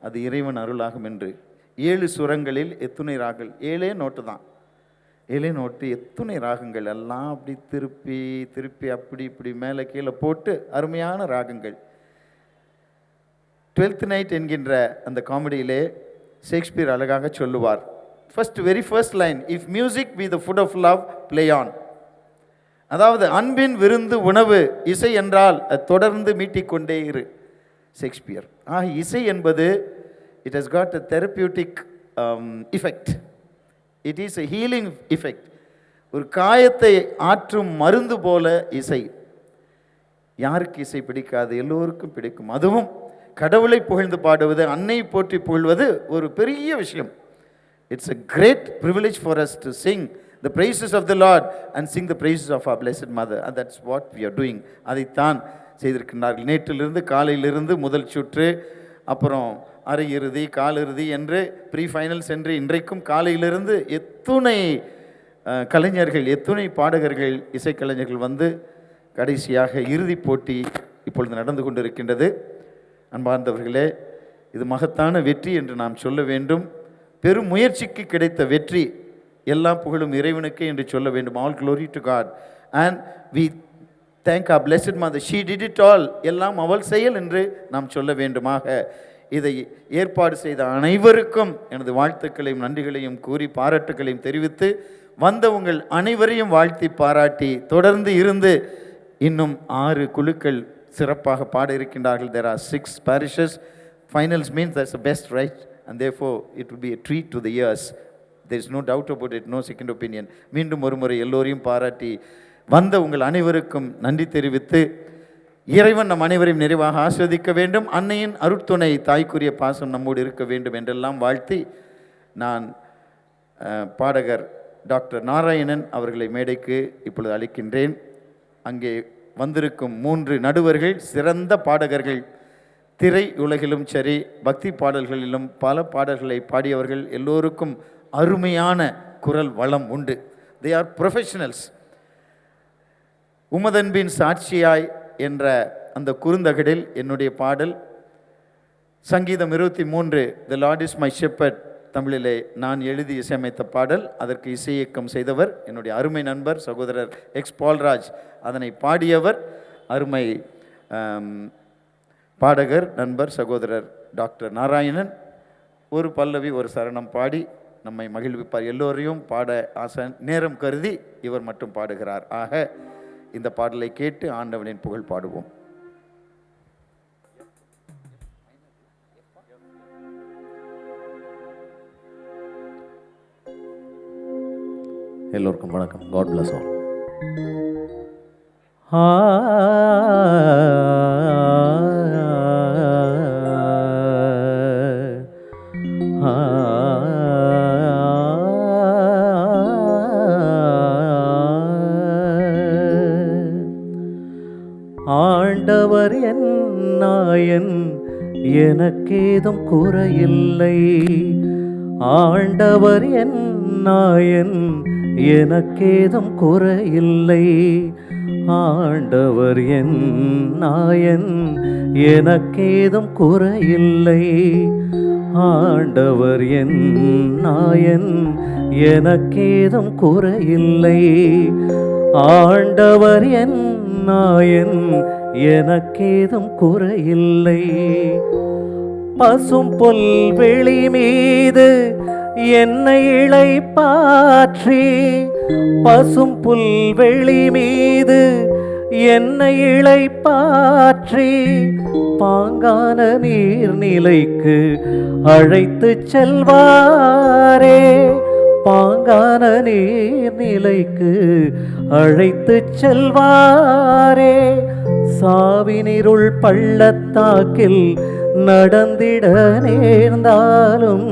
Speaker 12: அது இறைவன் அருளாகும் என்று. 7 சுரங்களில் எத்துணை ராகங்கள்? 7 நோட்டு தான். 7 நோட்டு, எத்துணை ராகங்கள் எல்லாம் அப்படி திருப்பி திருப்பி அப்படி இப்படி மேலே கீழே போட்டு அருமையான ராகங்கள். 12th நைட் என்கின்ற அந்த காமெடியிலே ஷேக்ஸ்பியர் அழகாக சொல்லுவார், very first line, if music be the food of love, play on.
Speaker 18: அதாவது அன்பின் விருந்து உணவு இசை என்றால் அது தொடர்ந்து மீட்டிக்கொண்டே இரு, ஷேக்ஸ்பியர். இசை என்பது it has got a therapeutic effect. It is a healing effect. ஒரு காயத்தை ஆற்றும் மருந்து போல இசை. யாருக்கு இசை பிடிக்காது? எல்லோருக்கும் பிடிக்கும். அதுவும் கடவுளை புகழ்ந்து பாடுவது, அன்னை போற்றி புகழ்வது ஒரு பெரிய விஷயம். It's a great privilege for us to sing the praises of the Lord and sing the praises of our blessed mother, and that's what we are doing. அதைத்தான் செய்திருக்கின்றார்கள். நேற்றிலிருந்து காலையிலிருந்து முதல் சுற்று, அப்புறம் அரையிறுதி, காலிறுதி என்று ப்ரீ ஃபைனல்ஸ் என்று இன்றைக்கும் காலையிலிருந்து எத்துணை கலைஞர்கள், எத்துணை பாடகர்கள், இசைக்கலைஞர்கள் வந்து கடைசியாக இறுதிப் போட்டி இப்பொழுது நடந்து கொண்டிருக்கின்றது. அன்பார்ந்தவர்களே, இது மகத்தான வெற்றி என்று நாம் சொல்ல வேண்டும். பெரும் முயற்சிக்கு கிடைத்த வெற்றி. எல்லா புகழும் இறைவனுக்கு என்று சொல்ல வேண்டும். All glory to God. And we thank our blessed mother. She did it all. எல்லாம் அவள் செயல் என்று நாம் சொல்ல வேண்டுமாக இதை ஏற்பாடு செய்த அனைவருக்கும் எனது வாழ்த்துக்களையும் நன்றிகளையும் கூறி பாராட்டுகளையும் தெரிவித்து, வந்த உங்கள் அனைவரையும் வாழ்த்தி பாராட்டி தொடர்ந்து இருந்து இன்னும் 6 குழுக்கள் சிறப்பாக பாட இருக்கின்றார்கள். There are 6 parishes. Finals means that's the best, right? And therefore it will be a treat to the ears. There is no doubt about it, no second opinion. மீண்டும் ஒரு முறை எல்லோரையும் பாராட்டி வந்த உங்கள் அனைவருக்கும் நன்றி தெரிவித்து, இறைவன் நம் அனைவரையும் நிறைவாக ஆஸ்வதிக்க வேண்டும், அன்னையின் அருட்துணை தாய்க்குரிய பாசம் நம்மோடு இருக்க வேண்டும் என்றெல்லாம் வாழ்த்தி, நான் பாடகர் டாக்டர் நாராயணன் அவர்களை மேடைக்கு இப்பொழுது அழைக்கின்றேன். அங்கே வந்திருக்கும் 3 நடுவர்கள் சிறந்த பாடகர்கள். திரை உலகிலும் சரி, பக்தி பாடல்களிலும் பல பாடல்களை பாடியவர்கள். எல்லோருக்கும் அருமையான குரல் வளம் உண்டு. They are professionals. உமதன்பின் சாட்சியாய் என்ற அந்த குறுந்தகடில் என்னுடைய பாடல், சங்கீதம் 23 தி லார்ட் இஸ் மை ஷெப்பர்ட் தமிழிலே நான் எழுதி இசையமைத்த பாடல். அதற்கு இசையக்கம் செய்தவர் என்னுடைய அருமை நண்பர் சகோதரர் எக்ஸ் பால்ராஜ். அதனை பாடியவர் அருமை பாடகர் நண்பர் சகோதரர் டாக்டர் நாராயணன். ஒரு பல்லவி ஒரு சரணம் பாடி நம்மை மகிழ்விப்பார். எல்லோரையும் பாட ஆசை, நேரம் கருதி இவர் மட்டும் பாடுகிறார். ஆக இந்த பாடலை கேட்டு ஆண்டவனின் புகழ் பாடுவோம்.
Speaker 19: எல்லோருக்கும் வணக்கம். God bless all. ஆண்டவர் என் நாயன், எனக்கேதும் குறையில்லை. ஆண்டவர் என் நாயன், எனக்கேதும் குறையில்லை. ஆண்டவர் என் நாயன், எனக்கேதும் குறையில்லை. ஆண்டவர் என் நாயன், எனக்கேதும் குறையில்லை. ஆண்டவர் என் நாயன், எனக்கேதும் குறையில்லை. பசும் புல்வெளி மீது என்னை இளைப்பாற்றி, பசும் புல்வெளி மீது என்னை இளைப்பாற்றி, பாங்கான நீர்நிலைக்கு அழைத்து செல்வாரே. பாங்கான நீர்நிலைக்கு அழைத்து செல்வாரே. சாவினிருள் பள்ளத்தாக்கில் நடந்திட நேர்ந்தாலும்,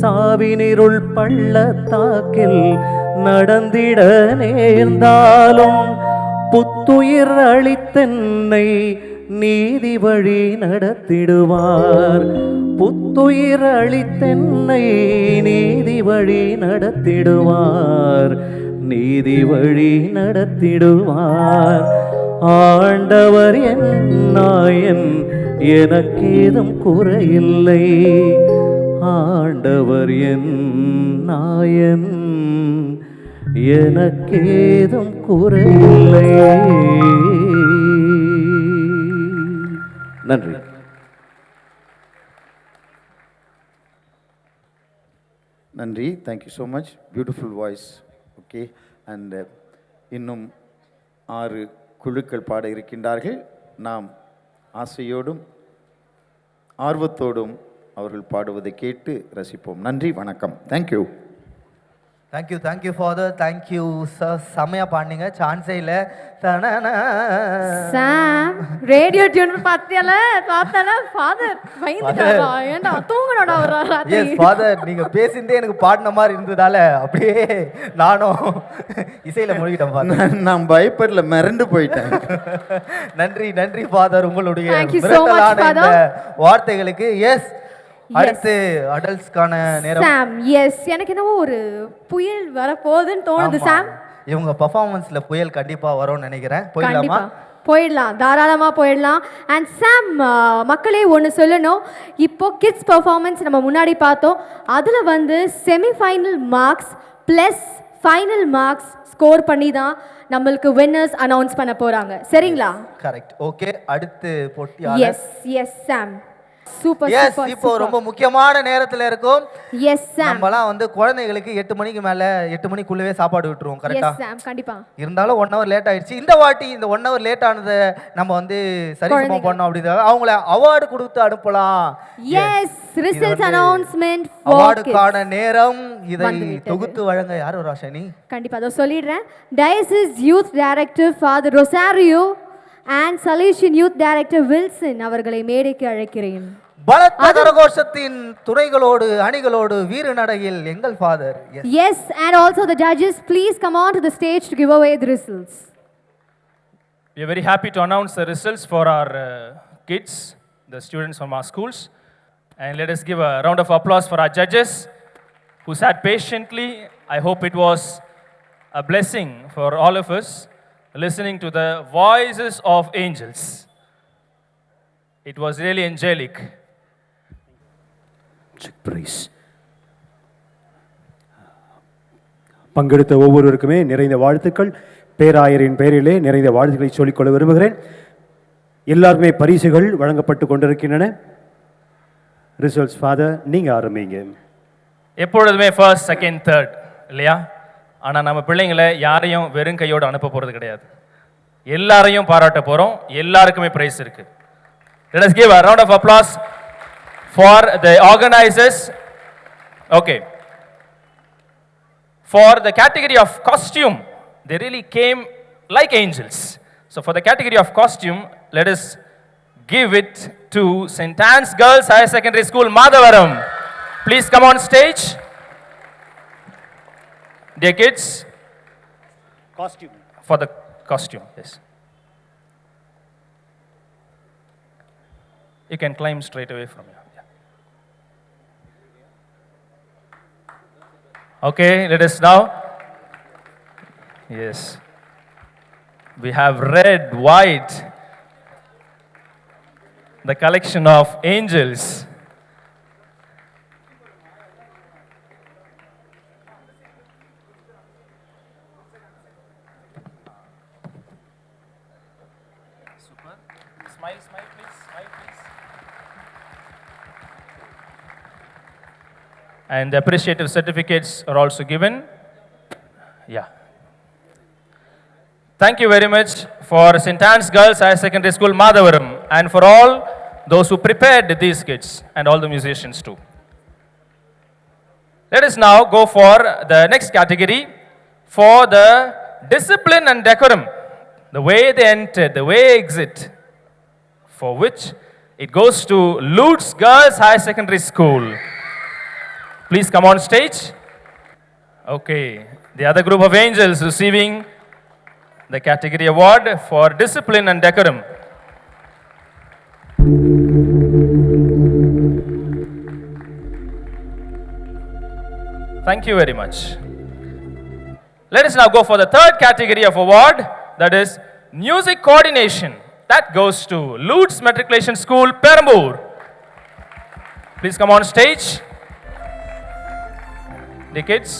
Speaker 19: சாவினிருள் பள்ளத்தாக்கில் நடந்திட நேர்ந்தாலும், புத்துயிர் அளித்தென்னை நீதி வழி நடத்திடுவார். புத்துயிர் அளித்தென்னை நீதி வழி நடத்திடுவார். நீதி வழி நடத்திடுவார். ஆண்டவர் என் நாயன், எனக்கேதும் குறையில்லை. ஆண்டவர் என் நாயன், எனக்கேதும் குறையில்லை. நன்றி.
Speaker 18: நன்றி. Thank you so much. Beautiful voice. Okay. And இன்னும் 6 குழுக்கள் பாட இருக்கின்றார்கள். நாம் ஆசையோடும் ஆர்வத்தோடும் அவர்கள் பாடுவதை கேட்டு ரசிப்போம். நன்றி, வணக்கம். Thank you.
Speaker 1: Thank you father, thank you sir. செம்மையாக பாடினீங்க, சான்ஸே இல்லை.
Speaker 2: சாம் ரேடியோ டியூன் பார்த்தால ஃபாதர் பயந்துட்டாரா? ஏண்டா தூங்கணும்டா ஒரு ராத்திரி.
Speaker 1: எஸ் ஃபாதர், நீங்க பேசிந்தே எனக்கு பாடின மாதிரி இருந்ததால அப்படியே நானும் இசையில மூழ்கிட்டேன்.
Speaker 18: நான் பயப்படல, மிரண்டு போயிட்டேன்.
Speaker 1: நன்றி ஃபாதர், உங்களுடைய
Speaker 2: Thank you so much,
Speaker 1: மிரட்டலான இந்த
Speaker 2: Father.
Speaker 1: வார்த்தைகளுக்கு. எஸ், அடுத்து அடல்ட்ஸ்க்கான நேரம்.
Speaker 2: சாம், எஸ், எனக்கு என்னவோ ஒரு புயல் வர போகுதுன்னு தோணுது.
Speaker 1: ஆமா.
Speaker 2: சாம்,
Speaker 1: இவங்க பெர்ஃபார்மன்ஸ்ல புயல் கண்டிப்பா வரும்னு நினைக்கிறேன். போயிடலாமா?
Speaker 2: போயிடலாம், தாராளமாக போயிடலாம். அண்ட் சாம், மக்களே ஒன்று சொல்லணும். இப்போ கிட்ஸ் பெர்ஃபார்மன்ஸ் நம்ம முன்னாடி பார்த்தோம். அதில் வந்து semifinal marks plus final marks score பண்ணி தான் நம்மளுக்கு வின்னர்ஸ் அனௌன்ஸ் பண்ண போகிறாங்க. சரிங்களா?
Speaker 1: கரெக்ட். ஓகே, அடுத்து போட்டியாளர்.
Speaker 2: எஸ் சாம், சூப்பர்
Speaker 1: எஸ்.
Speaker 2: சூப்பர்.
Speaker 1: இப்போ ரொம்ப முக்கியமான நேரத்துல இருக்கும்.
Speaker 2: எஸ் சாம்,
Speaker 1: நம்மலாம் வந்து குழந்தைகளுக்கு 8 மணிக்கு மேல 8 மணிக்குள்ளவே சாப்பாடு விட்டுருவோம். கரெக்டா?
Speaker 2: எஸ் சாம், கண்டிப்பா.
Speaker 1: இருந்தாலும் 1 hour லேட் ஆயிடுச்சு. இந்த வாட்டி இந்த 1 hour லேட் ஆனதை நம்ம வந்து சரிசமம் பண்ணோம். அப்படிதான் அவங்கள அவார்டு கொடுத்து அனுப்பலாம்.
Speaker 2: எஸ், ரிசல்ட்ஸ் அனௌன்ஸ்மென்ட்
Speaker 1: அவார்டுக்கான நேரம். இதை தொகுத்து வழங்க யார் ஒரு ஆஷானி?
Speaker 2: கண்டிப்பா அதை சொல்லிடுறேன். Diocese youth director father Rosario and Salesian youth director Wilson அவர்களை மேடைக்கு அழைக்கிறேன்.
Speaker 1: பலத்த கரகோஷத்தின் துறைகளோடு அணிகளோடு வீர நடையில் எங்கள் father.
Speaker 2: Yes, and also the judges, please come on to the stage to give away the results.
Speaker 20: We are very happy to announce the results for our kids, the students from our schools. And let us give a round of applause for our judges who sat patiently. I hope it was a blessing for all of us listening to the voices of angels. It was really angelic.
Speaker 16: பங்கெடுத்த ஒவ்வொருவருக்குமே நிறைந்த வாழ்த்துக்கள். பேராயரின் பெயரிலே நிறைந்த வாழ்த்துக்களை சொல்லிக்கொள்ள விரும்புகிறேன். எல்லாருமே பரிசுகள் வழங்கப்பட்டு கொண்டிருக்கின்றன. ரிசல்ட்ஸ் ஃபாதர், நீங்க ஆரம்பிங்க.
Speaker 20: எப்பொழுதுமே ஃபர்ஸ்ட், செகண்ட், தேர்ட் இல்லையா? ஆனால் நம்ம பிள்ளைங்களை யாரையும் வெறும் கையோடு அனுப்ப போகிறது கிடையாது. எல்லாரையும் பாராட்ட போகிறோம். எல்லாருக்குமே ப்ரைஸ் இருக்கு. Let us give a round of applause for the organizers. Okay. For the category of costume, they really came like angels. So for the category of costume, let us give it to St. Anne's Girls Higher Secondary School, Madhavaram. Please come on stage. Dear kids.
Speaker 16: Costume.
Speaker 20: For the costume, yes. You can climb straight away from here. Yeah. Okay, let us now. Yes. We have red, white, the collection of angels. Super. Smile, smile, please. Smile, please. And the appreciative certificates are also given. Yeah. Thank you very much for St. Anne's Girls Higher Secondary School, Madhavaram, and for all those who prepared these kids and all the musicians too. Let us now go for the next category, for the discipline and decorum, the way they enter, the way they exit, for which it goes to Lutz Girls Higher Secondary School. Please come on stage. Okay, the other group of angels receiving the category award for discipline and decorum. Thank you very much. Let us now go for the third category of award, that is music coordination. That goes to Lutz Matriculation School, Perambur. Please come on stage. The kids.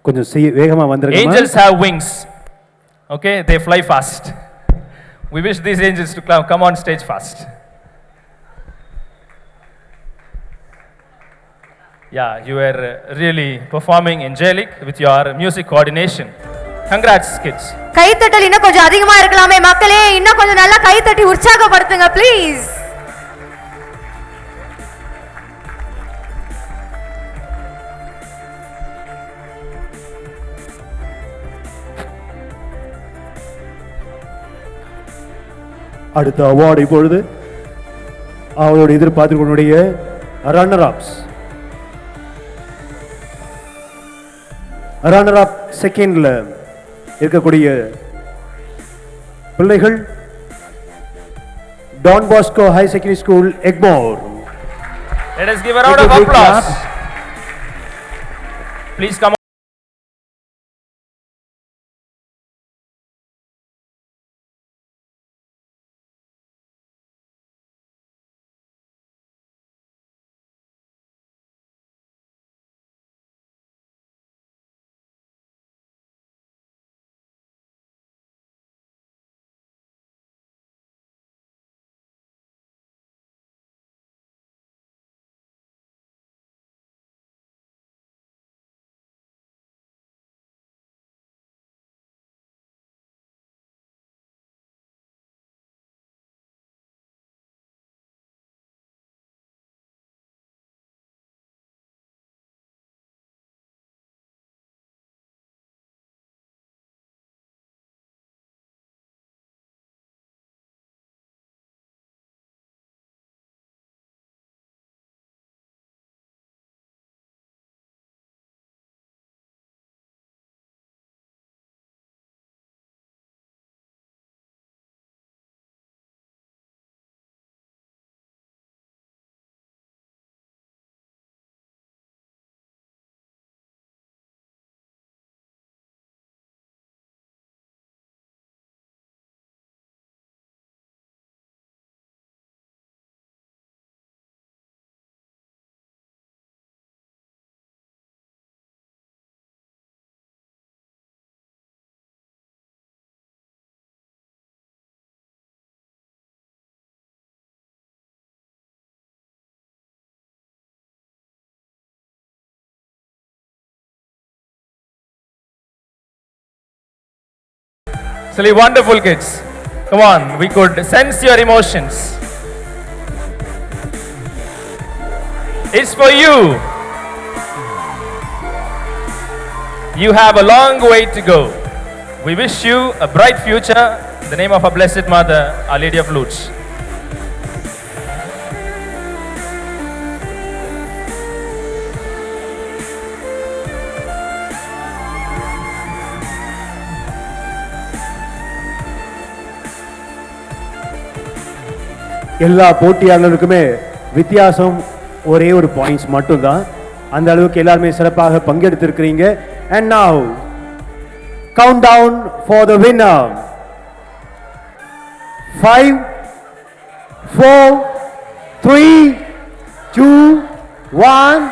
Speaker 16: கொஞ்சம் வேகமா வந்துருங்க.
Speaker 20: Angels have wings. Okay, they fly fast. We wish these angels to come on stage fast. Yeah, you were really performing angelic with your music coordination. Congrats, kids.
Speaker 2: கைத்தட்டல் இன்னும் கொஞ்சம் அதிகமா இருக்கலாமே மக்களே, இன்னும் கொஞ்சம் நல்லா கைத்தட்டி உற்சாகப்படுத்துங்க ப்ளீஸ்.
Speaker 21: அடுத்த அவார்டு இப்பொழுது அவரோட எதிர்பார்த்துக்கூடிய ரன்னர் அப் செகண்ட்ல இருக்கக்கூடிய பிள்ளைகள் Don Bosco high secondary school Egmore.
Speaker 20: Let us give a round of applause. Please come. Absolutely wonderful, kids. Come on, we could sense your emotions. It's for you. You have a long way to go. We wish you a bright future in the name of our Blessed Mother, Our Lady of Lourdes.
Speaker 21: எல்லா போட்டியாளர்களுக்குமே வித்தியாசம் ஒரே ஒரு points மட்டும்தான். அந்த அளவுக்கு எல்லாருமே சிறப்பாக பங்கெடுத்திருக்கிறீங்க. And now countdown for the winner. 5 4 3 2 1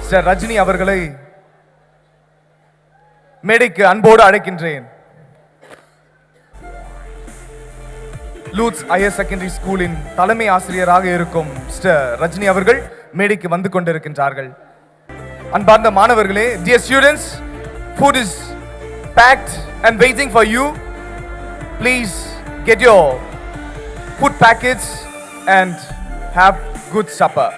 Speaker 14: sister Rajini அவர்களை மேடைக்கு அன்போடு அழைக்கின்றேன். லூட்ஸ் ஹையர் செகண்டரி ஸ்கூலின் தலைமை ஆசிரியராக இருக்கும் மிஸ்டர் ரஜினி அவர்கள் மேடைக்கு வந்து கொண்டிருக்கின்றார்கள். அன்பார்ந்த மாணவர்களே, dear students, food is packed and waiting for you. Please get your food packets and have good supper.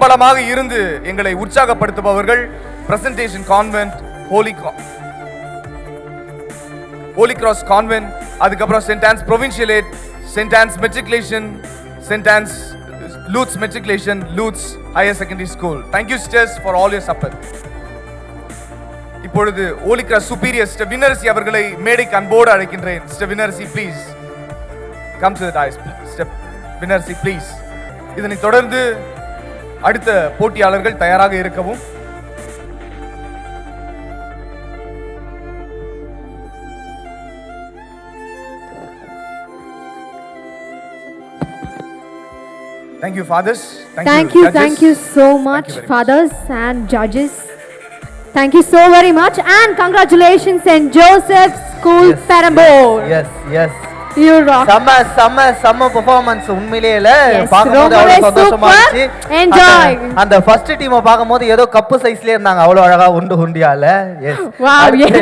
Speaker 14: பலமாக இருந்து எங்களை உற்சாகப்படுத்துபவர்கள் presentation convent, holy cross convent, அதுக்கப்புறம் Saint Anne's provincial aid, Saint Anne's matriculation, Saint Anne's Lourdes matriculation, Lourdes higher secondary school. Thank you sisters for all your support. இப்பொழுது holy cross superior sister Vinarasi அவர்களை மேடைக்கு அன்போடு அழைக்கின்றேன். Sister Vinarasi please come to the dais. Sister Vinarasi please. இதனைத் தொடர்ந்து அடுத்த போட்டியாளர்கள் தயாராக இருக்கவும். Thank you, fathers.
Speaker 2: Thank you so much, fathers and judges. Thank you so very much, and congratulations, St. Joseph School, Perambur.
Speaker 1: Yes.
Speaker 2: You rock.
Speaker 1: செம்ம performance உண்மையிலேயே இல்ல,
Speaker 2: பாக்கும்போது
Speaker 1: அவ்வளவு சந்தோஷமா இருந்துச்சு.
Speaker 2: Enjoy.
Speaker 1: அந்த ஃபர்ஸ்ட் டீமை பாக்கும்போது ஏதோ கப்பு சைஸ்லயே இருந்தாங்க, அவ்வளவு அழகா உண்டியால.
Speaker 2: Wow, yes.